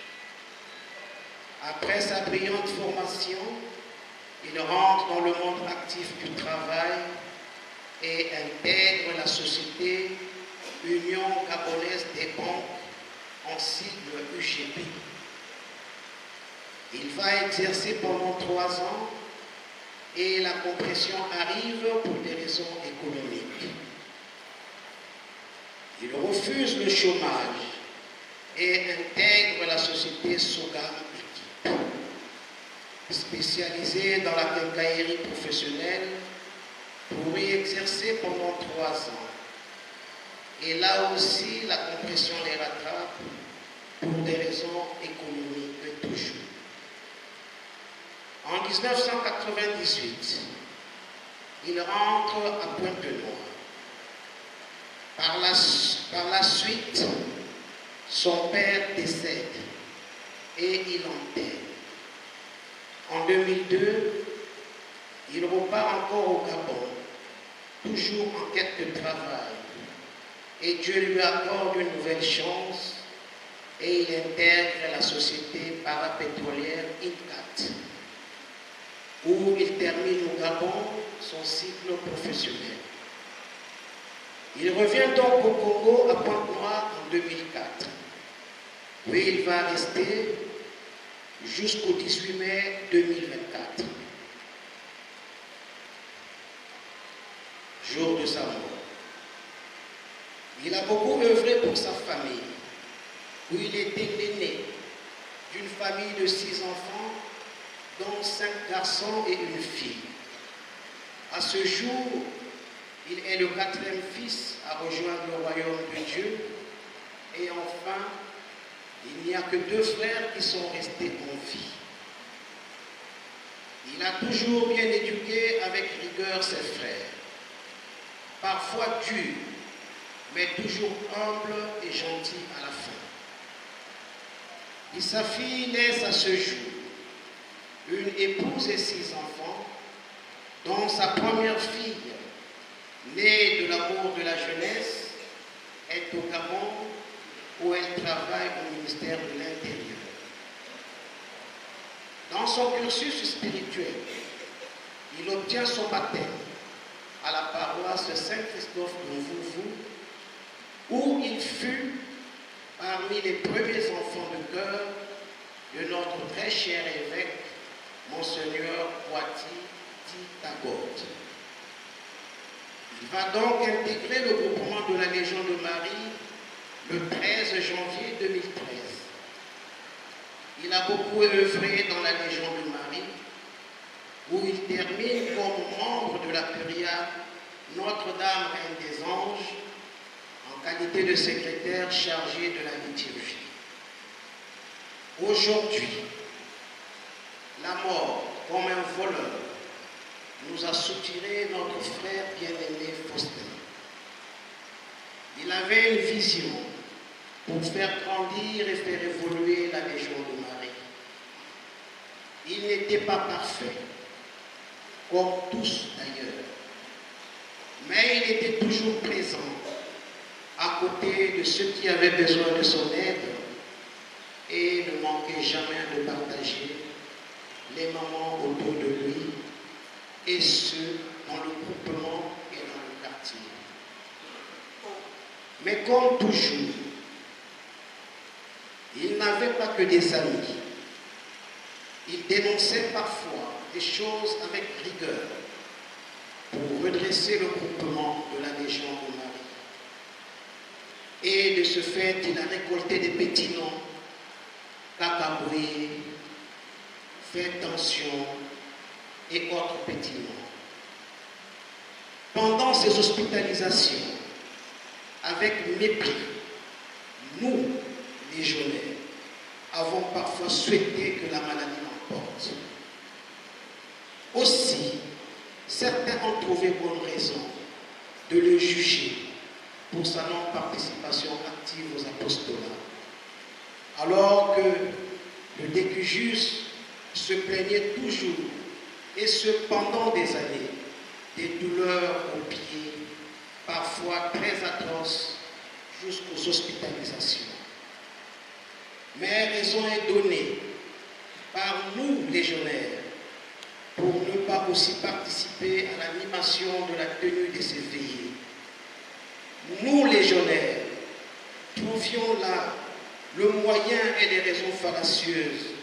Après sa brillante formation, il rentre dans le monde actif du travail et intègre la société Union Gabonaise des Banques, en sigle UGB. Il va exercer pendant 3 ans et la compression arrive pour des raisons économiques. Il refuse le chômage et intègre la société Sogam Équipe, spécialisée dans la quincaillerie professionnelle, pour y exercer pendant 3 ans. Et là aussi, la compression les rattrape pour des raisons économiques toujours. En 1998, il rentre à Pointe-Noire. Par la suite, son père décède et il enterre. En 2002, il repart encore au Gabon, toujours en quête de travail. Et Dieu lui accorde une nouvelle chance et il intègre la société parapétrolière INCAT, où il termine au Gabon son cycle professionnel. Il revient donc au Congo à Pointe-Noire en 2004, où il va rester jusqu'au 18 mai 2024, jour de sa mort. Il a beaucoup œuvré pour sa famille, où il était l'aîné d'une famille de 6 enfants, dont 5 garçons et une fille. À ce jour, il est le 4e fils à rejoindre le royaume de Dieu. Et enfin, il n'y a que 2 frères qui sont restés en vie. Il a toujours bien éduqué avec rigueur ses frères, parfois dur, mais toujours humble et gentil à la fin. Et sa fille laisse à ce jour une épouse et 6 enfants, dont sa première fille, née de l'amour de la jeunesse, est au Gabon, où elle travaille au ministère de l'Intérieur. Dans son cursus spirituel, il obtient tient son baptême à la paroisse Saint-Christophe de Vouvou, où il fut parmi les premiers enfants de cœur de notre très cher évêque, Monseigneur Poitiers Tagode. Il va donc intégrer le groupement de la Légion de Marie le 13 janvier 2013. Il a beaucoup œuvré dans la Légion de Marie, où il termine comme membre de la Curia Notre-Dame Reine des Anges, en qualité de secrétaire chargé de la liturgie. Aujourd'hui, la mort, comme un voleur, nous a soutiré notre frère bien-aimé Faustin. Il avait une vision pour faire grandir et faire évoluer la Légion de Marie. Il n'était pas parfait, comme tous d'ailleurs, mais il était toujours présent à côté de ceux qui avaient besoin de son aide et ne manquait jamais de partager les moments autour de lui et ceux dans le groupement et dans le quartier. Mais comme toujours, il n'avait pas que des amis. Il dénonçait parfois des choses avec rigueur pour redresser le groupement de la Légion de Marie. Et de ce fait, il a récolté des petits noms, Cacaboué, Fait Tension et autres petits noms. Pendant ces hospitalisations, avec mépris, nous, légionnaires, avons parfois souhaité que la maladie l'emporte. Aussi, certains ont trouvé bonne raison de le juger pour sa non-participation active aux apostolats, alors que le Décujus se plaignait toujours, et ce pendant des années, des douleurs aux pieds, parfois très atroces, jusqu'aux hospitalisations. Mais raison est donnée par nous, légionnaires, pour ne pas aussi participer à l'animation de la tenue de ces veillées. Nous, légionnaires, trouvions là le moyen et les raisons fallacieuses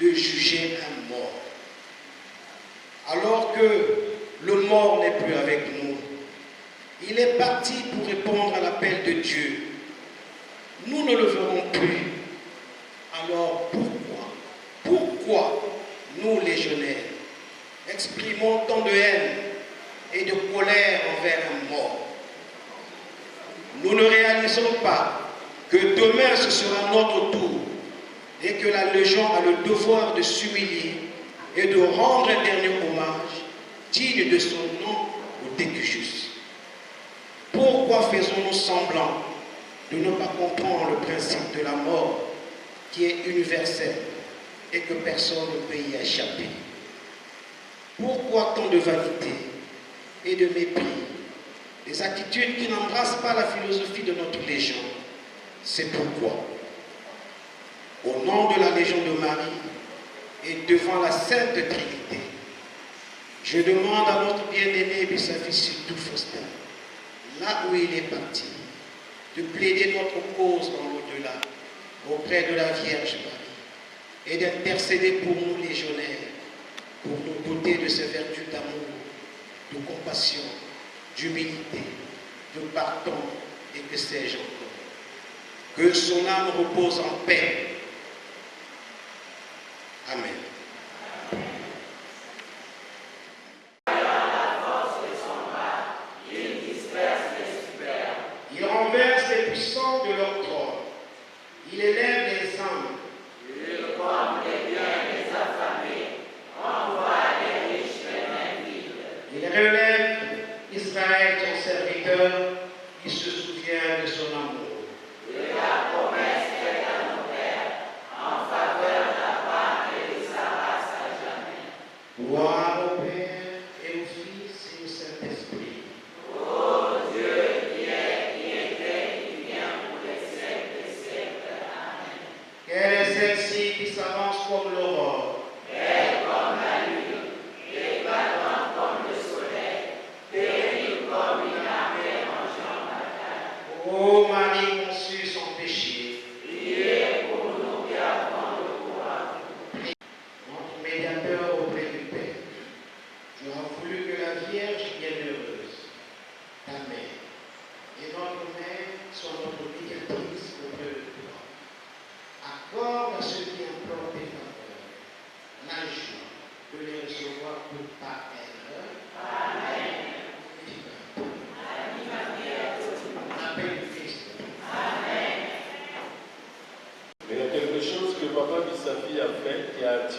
de juger un mort. Alors que le mort n'est plus avec nous, il est parti pour répondre à l'appel de Dieu. Nous ne le verrons plus. Alors pourquoi nous, légionnaires, exprimons tant de haine et de colère envers un mort? Nous ne réalisons pas que demain ce sera notre tour et que la Légion a le devoir de s'humilier et de rendre un dernier hommage digne de son nom au Décujus. Pourquoi faisons-nous semblant de ne pas comprendre le principe de la mort qui est universel et que personne ne peut y échapper? Pourquoi tant de vanité et de mépris, des attitudes qui n'embrassent pas la philosophie de notre Légion? C'est pourquoi, au nom de la Légion de Marie et devant la Sainte Trinité, je demande à notre bien-aimé Bissafis-Surtout Faustin, là où il est parti, de plaider notre cause dans l'au-delà, auprès de la Vierge Marie, et d'intercéder pour nous légionnaires, pour nous doter de ces vertus d'amour, de compassion, d'humilité, de pardon et que sais-je encore. Que son âme repose en paix. Amen. Il renverse les puissants de leur trône. Il élève les âmes. Il comble les biens des affamés, envoie les riches les mains vides. Il relève Israël, son serviteur, qui se souvient de son amour. De la promesse faite à nos pères,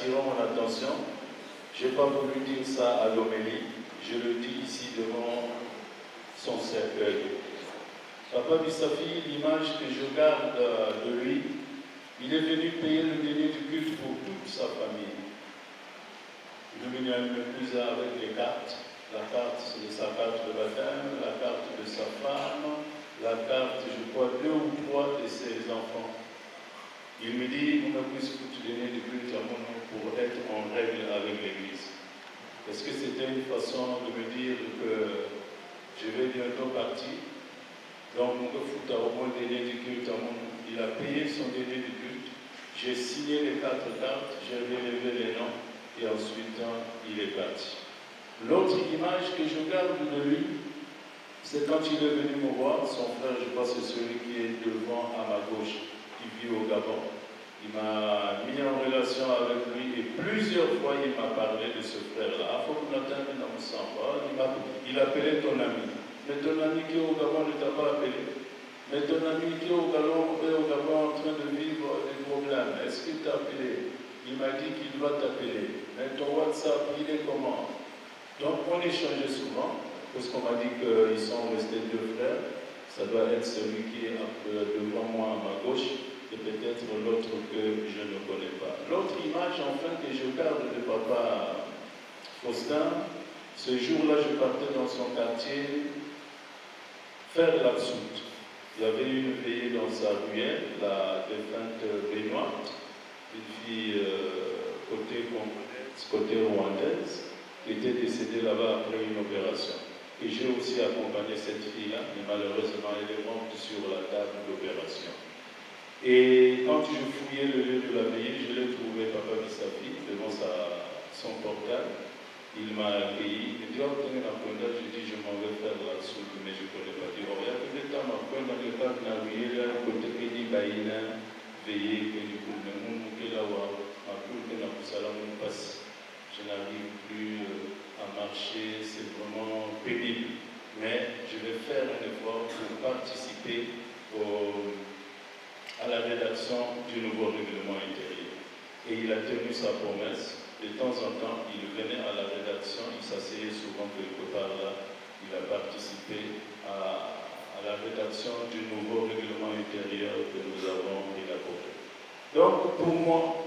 attirant mon attention. Je n'ai pas voulu dire ça à l'homélie, je le dis ici devant son cercueil. Papa Bissafi, l'image que je garde de lui, il est venu payer le dîner du culte pour toute sa famille. Il est venu à m'épouser avec les cartes. La carte de sa carte de baptême, la carte de sa femme, la carte, je crois, 2 ou 3 de ses enfants. Il me dit, on a plus que tu donner du culte à mon nom pour être en règle avec l'Église. Est-ce que c'était une façon de me dire que je vais bientôt partir? Donc, mon fout au moins donner du culte à mon nom. Il a payé son délai du culte. J'ai signé les 4 cartes, j'ai relevé les noms et ensuite il est parti. L'autre image que je garde de lui, c'est quand il est venu me voir, son frère, je crois c'est celui qui est devant à ma gauche, qui vit au Gabon. Il m'a mis en relation avec lui et plusieurs fois il m'a parlé de ce frère-là. Il appelait ton ami. Mais ton ami qui est au Gabon ne t'a pas appelé. Mais ton ami qui est au Gabon en train de vivre des problèmes, est-ce qu'il t'a appelé? Il m'a dit qu'il va t'appeler. Mais ton WhatsApp, il est comment? Donc on échangeait souvent, parce qu'on m'a dit qu'ils sont restés 2 frères. Ça doit être celui qui est un peu devant moi à ma gauche, et peut-être l'autre que je ne connais pas. L'autre image enfin que je garde de papa Faustin, ce jour-là je partais dans son quartier faire l'absoute. Il y avait une veillée dans sa ruelle, la défunte Benoît, une fille côté congolaise, côté rwandaise, qui était décédée là-bas après une opération. Et j'ai aussi accompagné cette fille-là, mais malheureusement elle est morte sur la table d'opération. Et quand je fouillais le lieu de la veillée, je l'ai trouvé Papa Bissafi devant son portable. Il m'a accueilli, il dit, oh, je dis, je m'en vais faire la soupe, mais je ne connais pas. Il dit, oh, il y a tout le temps, ma pointe dans le cadre de la veillée, là, côté qui dit, baïna, veillée, que du coup, le monde qui est là, ma poule, que n'a pas ça, là, mon passe. Je n'arrive plus à marcher, c'est vraiment pénible. Mais je vais faire un effort pour participer à la rédaction du nouveau règlement intérieur. Et il a tenu sa promesse. De temps en temps, il venait à la rédaction, il s'asseyait souvent quelque part là. Il a participé à la rédaction du nouveau règlement intérieur que nous avons élaboré. Donc, pour moi,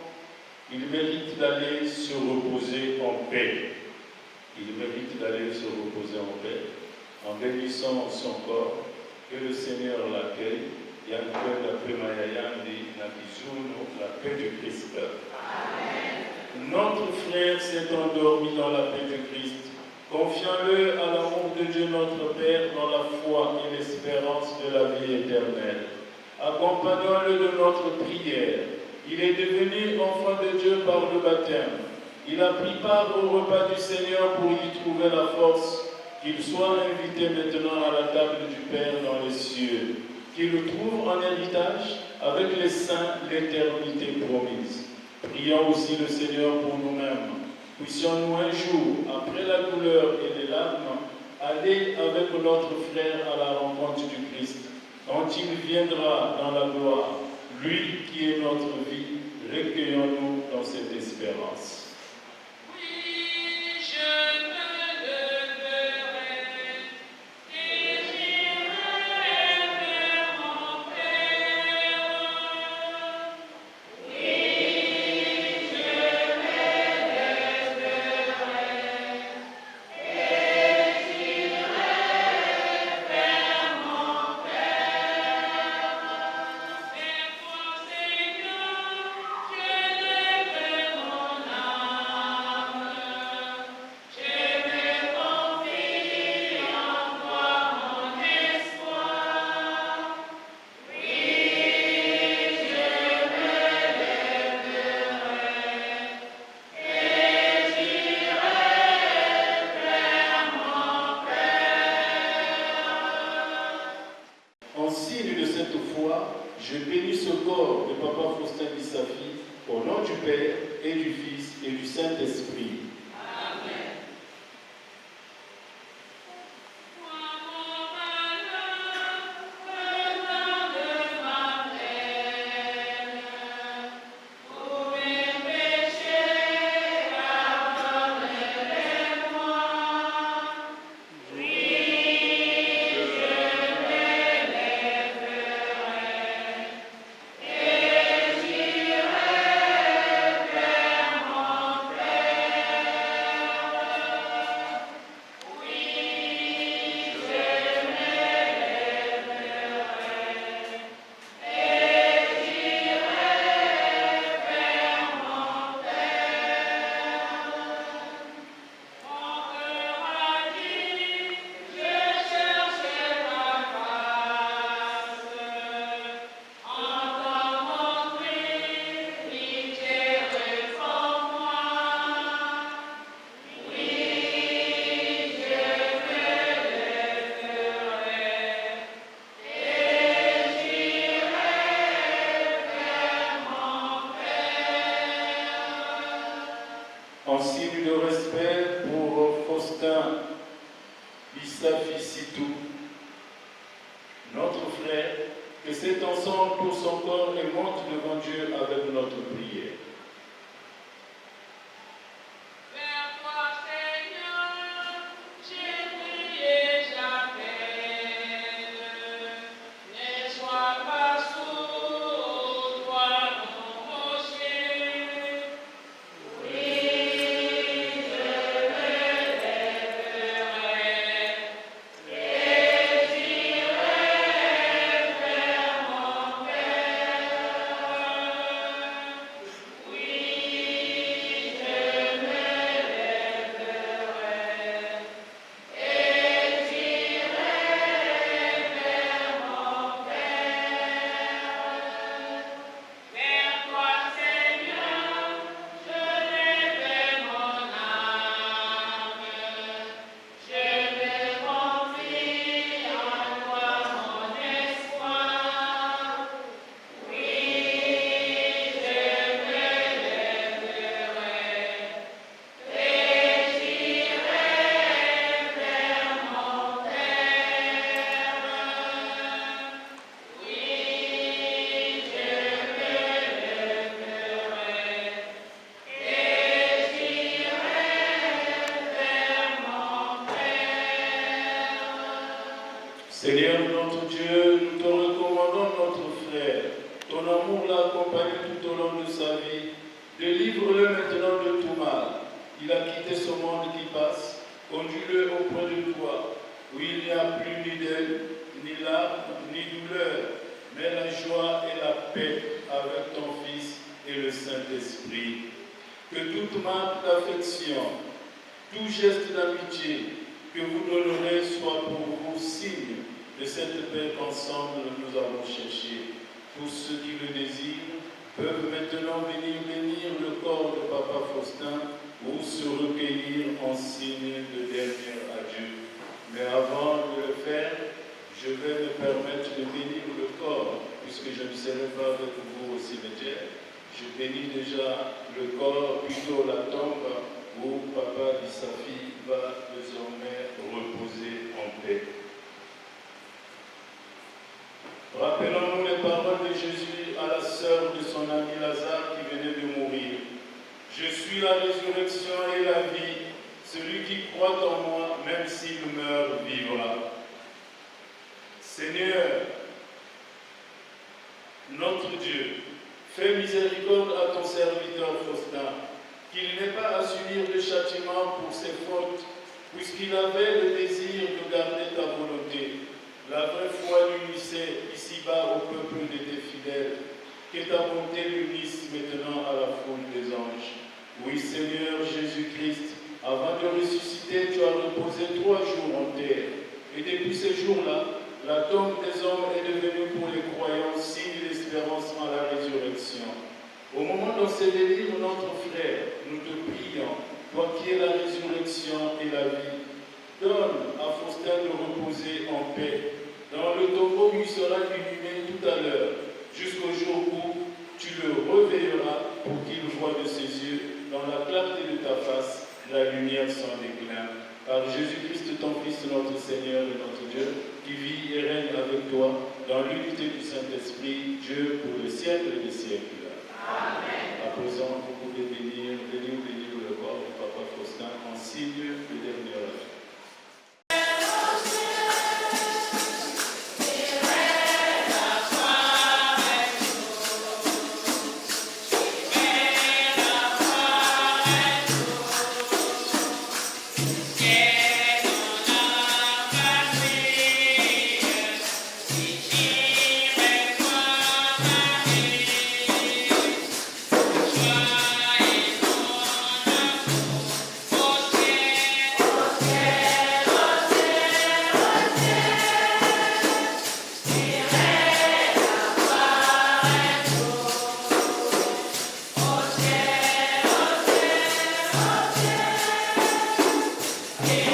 il mérite d'aller se reposer en paix. Il mérite d'aller se reposer en paix, en bénissant son corps, que le Seigneur l'accueille. La paix du Christ. Amen. Notre frère s'est endormi dans la paix du Christ. Confions-le à l'amour de Dieu notre Père dans la foi et l'espérance de la vie éternelle. Accompagnons-le de notre prière. Il est devenu enfant de Dieu par le baptême. Il a pris part au repas du Seigneur pour y trouver la force. Qu'il soit invité maintenant à la table du Père dans les cieux. Qu'il trouve en héritage avec les saints l'éternité promise. Prions aussi le Seigneur pour nous-mêmes. Puissions-nous un jour, après la douleur et les larmes, aller avec notre frère à la rencontre du Christ, quand il viendra dans la gloire. Lui qui est notre vie, recueillons-nous dans cette espérance. Now Issafi Sitou, notre frère, que cet ensemble pour son corps et monte devant Dieu avec notre prière. Seigneur notre Dieu, nous te recommandons notre frère. Ton amour l'a accompagné tout au long de sa vie. Délivre-le maintenant de tout mal. Il a quitté ce monde qui passe. Conduis-le auprès de toi, où il n'y a plus ni deuil, ni larmes, ni douleur, mais la joie et la paix avec ton Fils et le Saint-Esprit. Que toute marque d'affection, tout geste d'amitié que vous donnerez soit pour vous signe de cette paix qu'ensemble nous avons cherchée. Tous ceux qui le désirent peuvent maintenant venir bénir le corps de Papa Faustin ou se recueillir en signe de dernier adieu. Mais avant de le faire, je vais me permettre de bénir le corps, puisque je ne serai pas avec vous au cimetière. Je bénis déjà le corps, plutôt la tombe, où Papa Issafi va désormais reposer en paix. Rappelons-nous les paroles de Jésus à la sœur de son ami Lazare qui venait de mourir. Je suis la résurrection et la vie. Celui qui croit en moi, même s'il meurt, vivra. Seigneur, notre Dieu, fais miséricorde à ton serviteur Faustin, qu'il n'ait pas à subir de châtiment pour ses fautes, puisqu'il avait le désir de garder ta volonté. La vraie foi l'unissait ici-bas au peuple de tes fidèles, que ta bonté l'unisse maintenant à la foule des anges. Oui, Seigneur Jésus-Christ, avant de ressusciter, tu as reposé 3 jours en terre. Et depuis ces jours-là, la tombe des hommes est devenue pour les croyants signe d'espérance en la résurrection. Au moment d'ensevelir notre frère, nous te prions, toi qui es la résurrection et la vie, donne à Faustin de reposer en paix, dans le tombeau où il sera inhumé tout à l'heure, jusqu'au jour où tu le réveilleras pour qu'il voie de ses yeux, dans la clarté de ta face, la lumière sans déclin. Par Jésus-Christ, ton Fils, notre Seigneur et notre Dieu, qui vit et règne avec toi, dans l'unité du Saint-Esprit, Dieu pour le siècle des siècles. Amen. À présent, vous pouvez bénir le corps de Papa Faustin en signe de dernier âge. Yeah.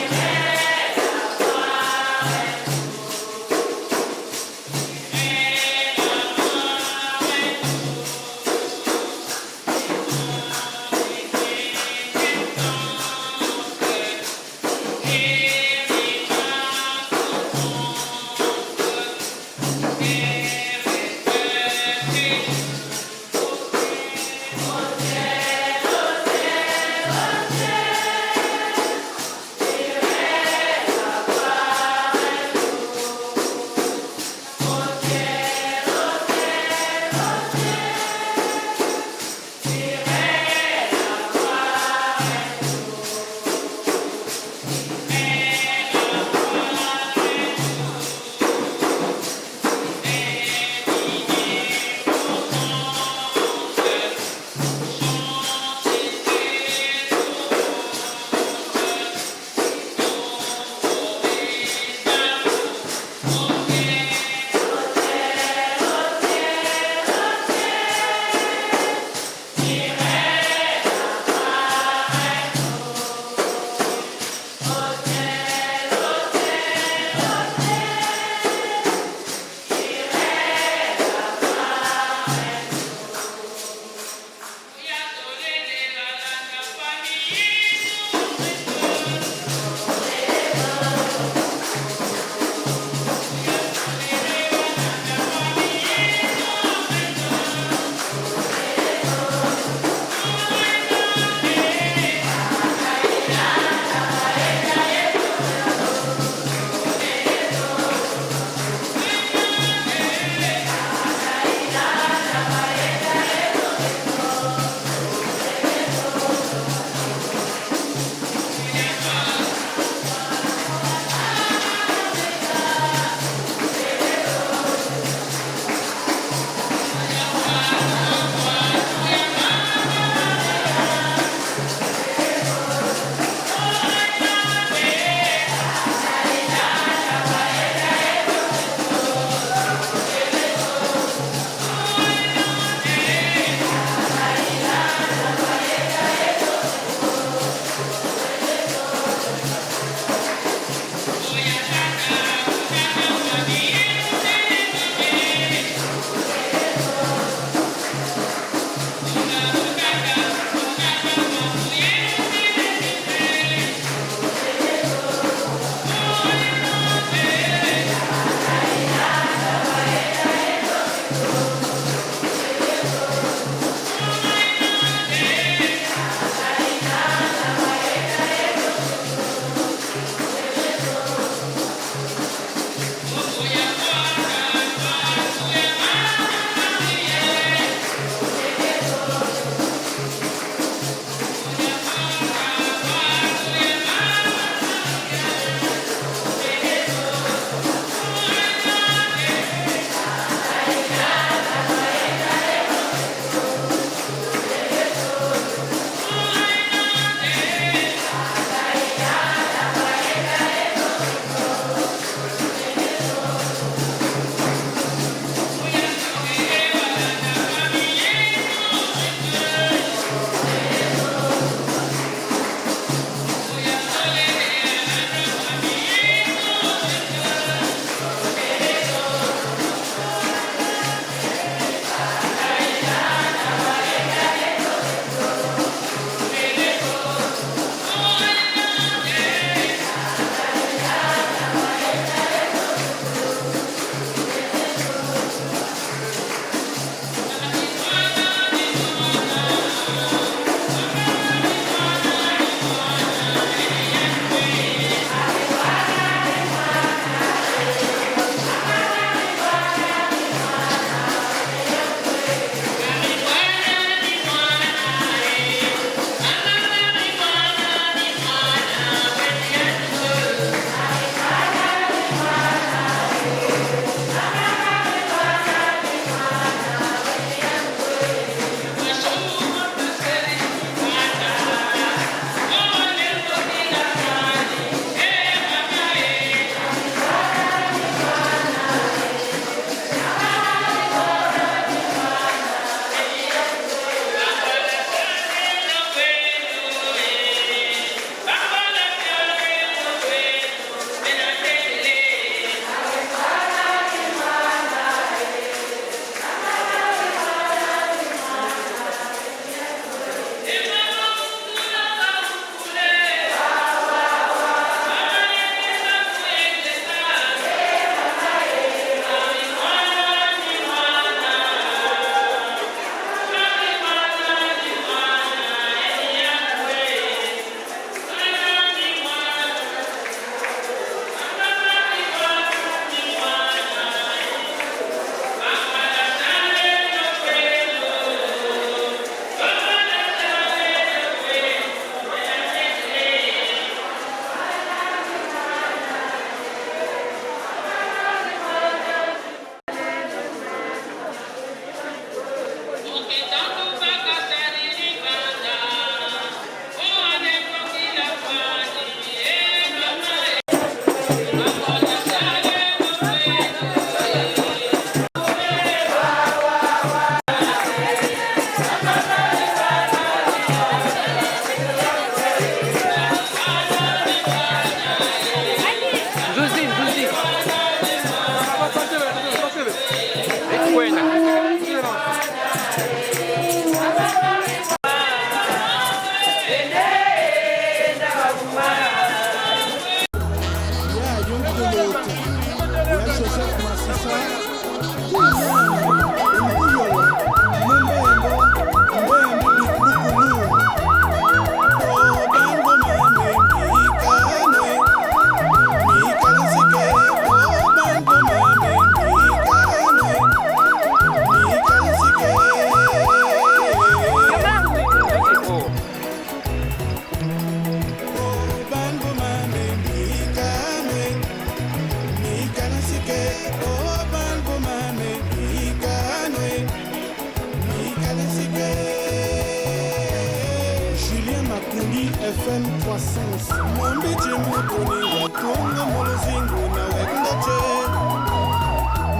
mutuni watunga muluzingu na wekundoche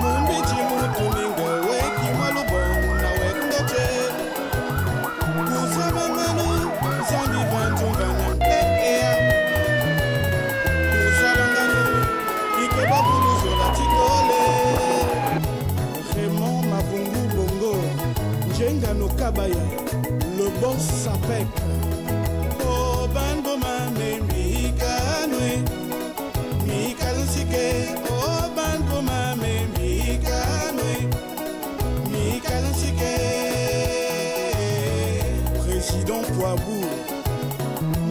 Mumbichi mutuninga weki malubongu na wekundoche Kusabanganu zambi vantungana Kusabanganu ikeba buluzo la tikole Raymond Mavungu Bongo Njenga no Kabaya le boss Sapek Oh bandoma me mikanwe Mikansike Oh bandoma me mikanwe Mikansike Président Poabou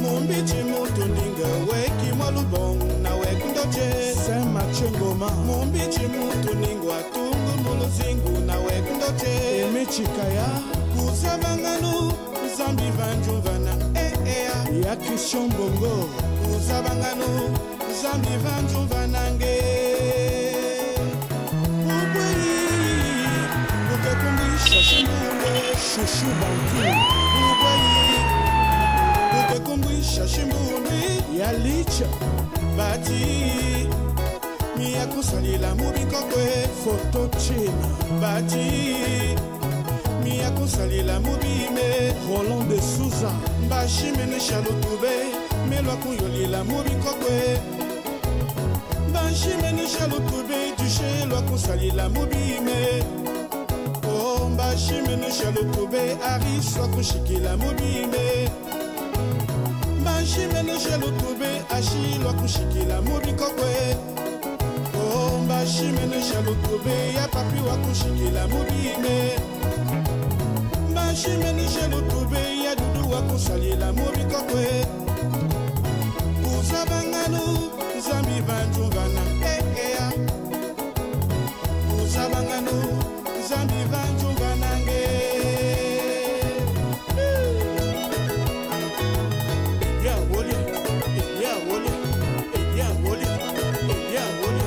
Mombichi mutuninga weki malubong na wekundoche Saint-Mathieu Ngoma Mombichi mutuninga tungu muluzingu na wekundoche Emechikaya Kusabanganu Zambi vanjuvana Ya Christian Bongo Kusabanganu Zambi vanjuvanange Ubweyi Ukekumbisha shimbule Shushu bantu Ubweyi Ukekumbisha shimbule Ya licha Bati Miya kusalila mubikokwe Foto china Bati Miya kusalila mubime Roland de Souza Bashimene shalotube Melwa kuyolila mubikokwe Bashimene shalotube Duche lwa kusalila mubime Oh Bashimene shalotube Aris lwa kushikila mubime Bashimene shalotube Ashi lwa kushikila mubikokwe Oh Bashimene shalotube Ya papi wa kushikila mubime Bashimene shalotube Ya dudu wa kusalila mubikokwe Kusabanganu Zambi vanjuvana Kusabanganu Zambi vanjuvanange Ya wole Ya wole Ya wole Ya wole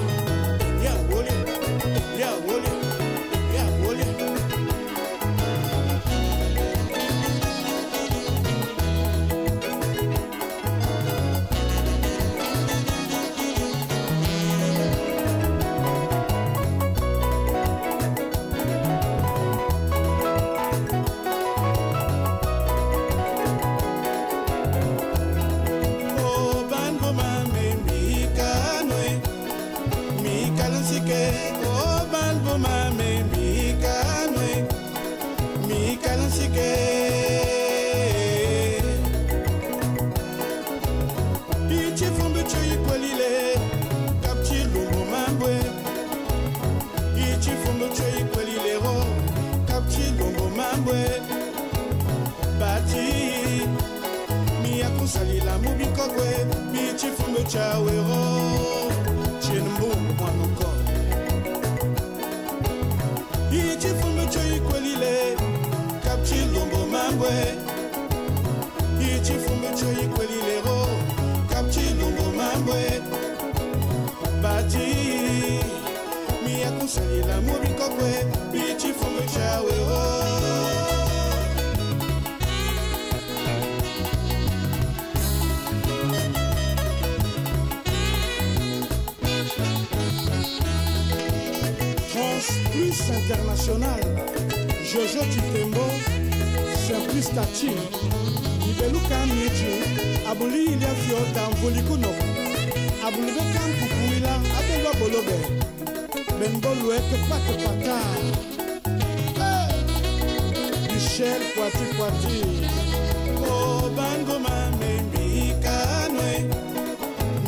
Ya wole Ya wole Ya wole Salila mubikokwe bichi fundo chawero chenmbo mwanoko bichi fundo choikwelile kapchi lombo mambwe bichi fundo choikwelile ro kapchi lombo mambwe bati miya kusalila mubikokwe bichi fundo chawero Plus international, Jojo Chitembo, Simplice Tachi, Ibeluka Miechi, Abuli Ilia Fiota, Volikuno, Abulube Kukuila, Abelwa Bolobe, Bembolueke Pate Pata, Michel Poiti, Oh Bango Mame, Mikanwe,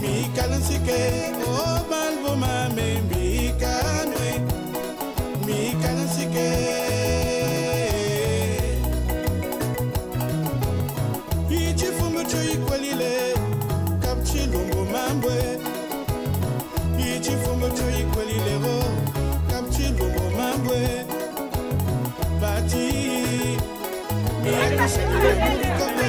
Mikalansike, Oh Bango Mame, Mikanwe. Mikansike Ichi fumu chui kwelile Kapchi lumbu mambwe Ichi fumu chui kwelile ro Kapchi lumbu mambwe Bati Mikansike mubikokwe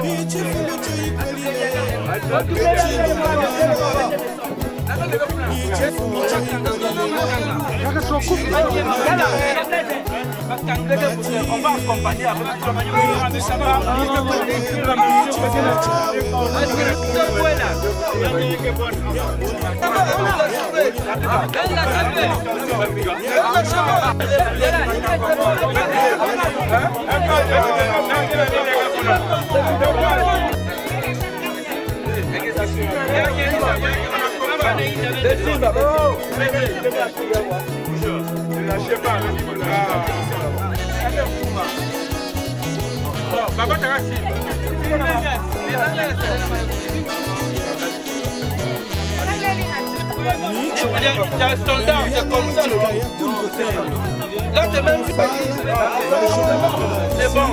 Ichi fumu chui Parce qu'André, on va accompagner avec il y a un standard, c'est comme ça. Là, c'est même c'est bon.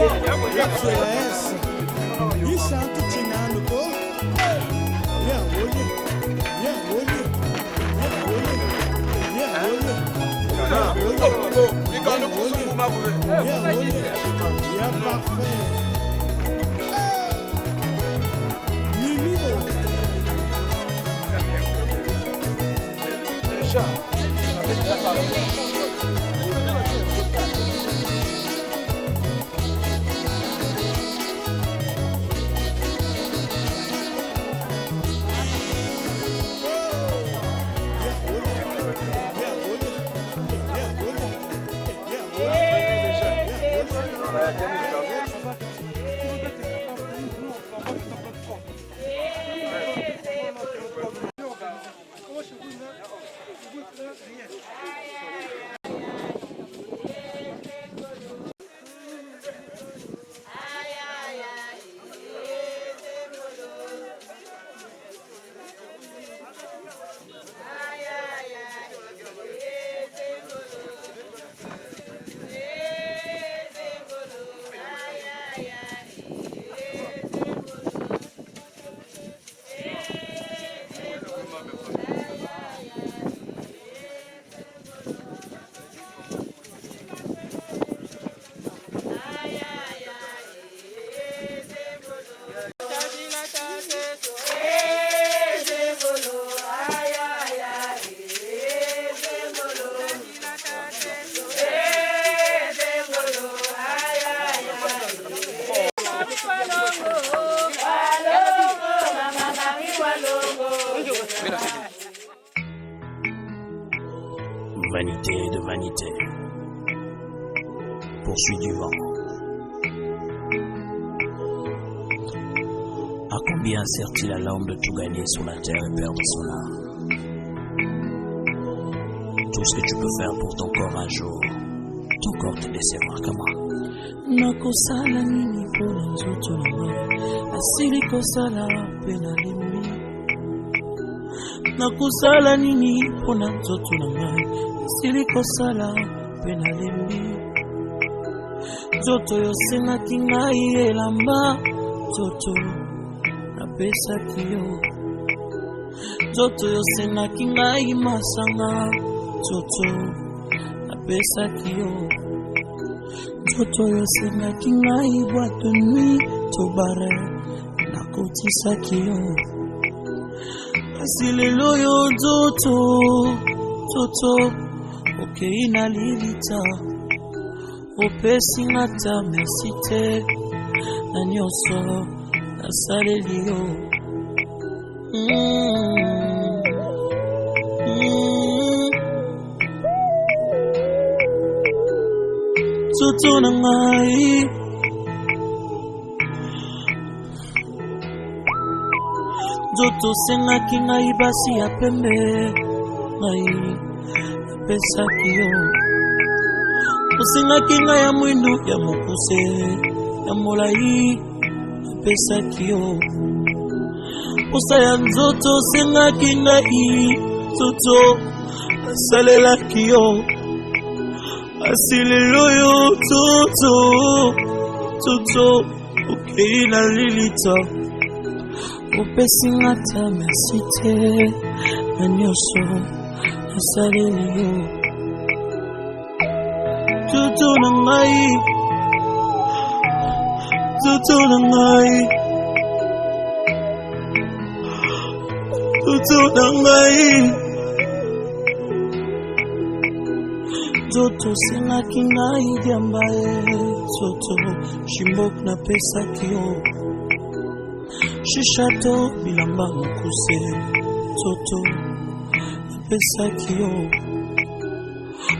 Vanité de vanité, poursuit du vent. À combien sert-il à l'homme de tout gagner sur la terre et perdre son âme? Tout ce que tu peux faire pour ton corps un jour, ton corps te décevra comment? Nakosala nini pona nzoto na ngai asili kosala mpe nalembi nakosala nini pona nzoto na ngai asili kosala mpe nalembi nzoto yosengaki ngai elamba nzoto napesaki yo nzoto yosengaki ngai masanga nzoto napesaki yo nzoto yosengaki ngai boîte nuit to bare nakotisaki yo kasi lelo yo nzoto okei na lilita opesi nga ta merci te na nyonso nasaleli yo nzoto na ngai nzoto osengaki ngai basi ya pembe ngai napesaki yo osengaki ngai ya mwindu ya mokuse ya molai napesaki yo posa ya nzoto osengaki ngai nzoto asalelaki yo asilelo yo toto okei na lilita opesi nga ta merci te na nyonso nasaleli yo toto na ngai toto na ngai toto na ngai Toto singa kingai diambae Toto shimbok na pesa kio Shishato bilamba mukuse Toto na pesa kio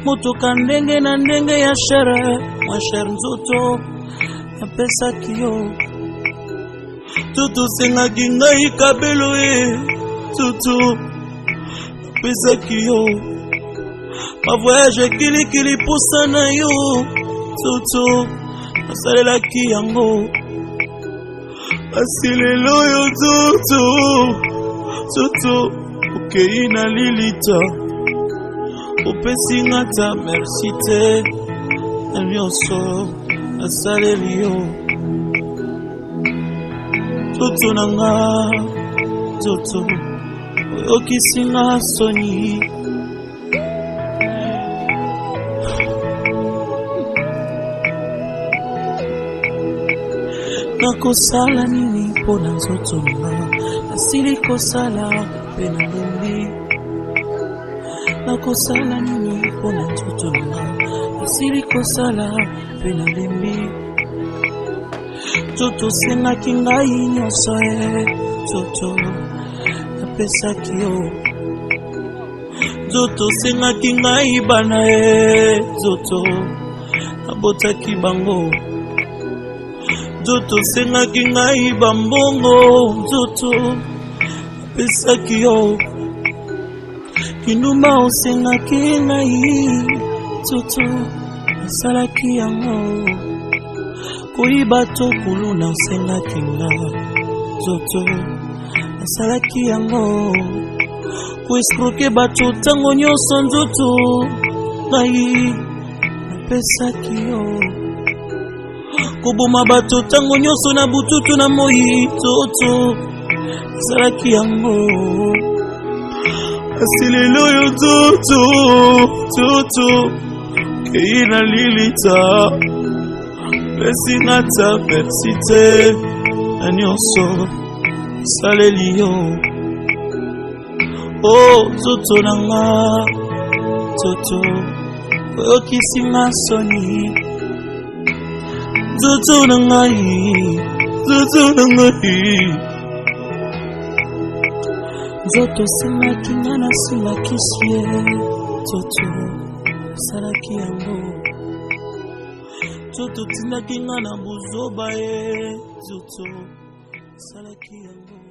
Moto kandenge na ndenge ya shere Mwasher Toto na pesa kio Toto singa kingai kabelo Toto na pesa kio Ma voyage kili poussa na yo Toto Asalela ki yango Asilelo yo Toto Toto Okei na lilita Opesi ngata merci te Nyonso Asaleli yo Toto nanga Toto Oyokisi nga soni Nakosala nini pona nzoto nga Nasili kosala pena lumbi Nakosala nini pona nzoto nga Nasili kosala pena lumbi Toto senga kingai nyonso Toto napesa kio Toto senga kingai bana Toto nabota kibango Toto senga kingai bambongo Toto pesa kio Kinuma osenga kingai Toto asala kiyango Kuiba to kuluna osenga kinga Toto asala kiyango Kuesproke bato tango nyoso Toto ngai pesa kio Koboma bato tango nyoso na bututu na moi Toto Salaki yango Asilelo yo Toto Toto Kei na lilita Pesi ngata persite Na nyonso Saleli yo Oh Toto nanga Toto Oyokisi nga soni Toto nangai Toto sima kingana sima kisie Toto salaki yango Toto tina kingana buzoba Toto salaki yango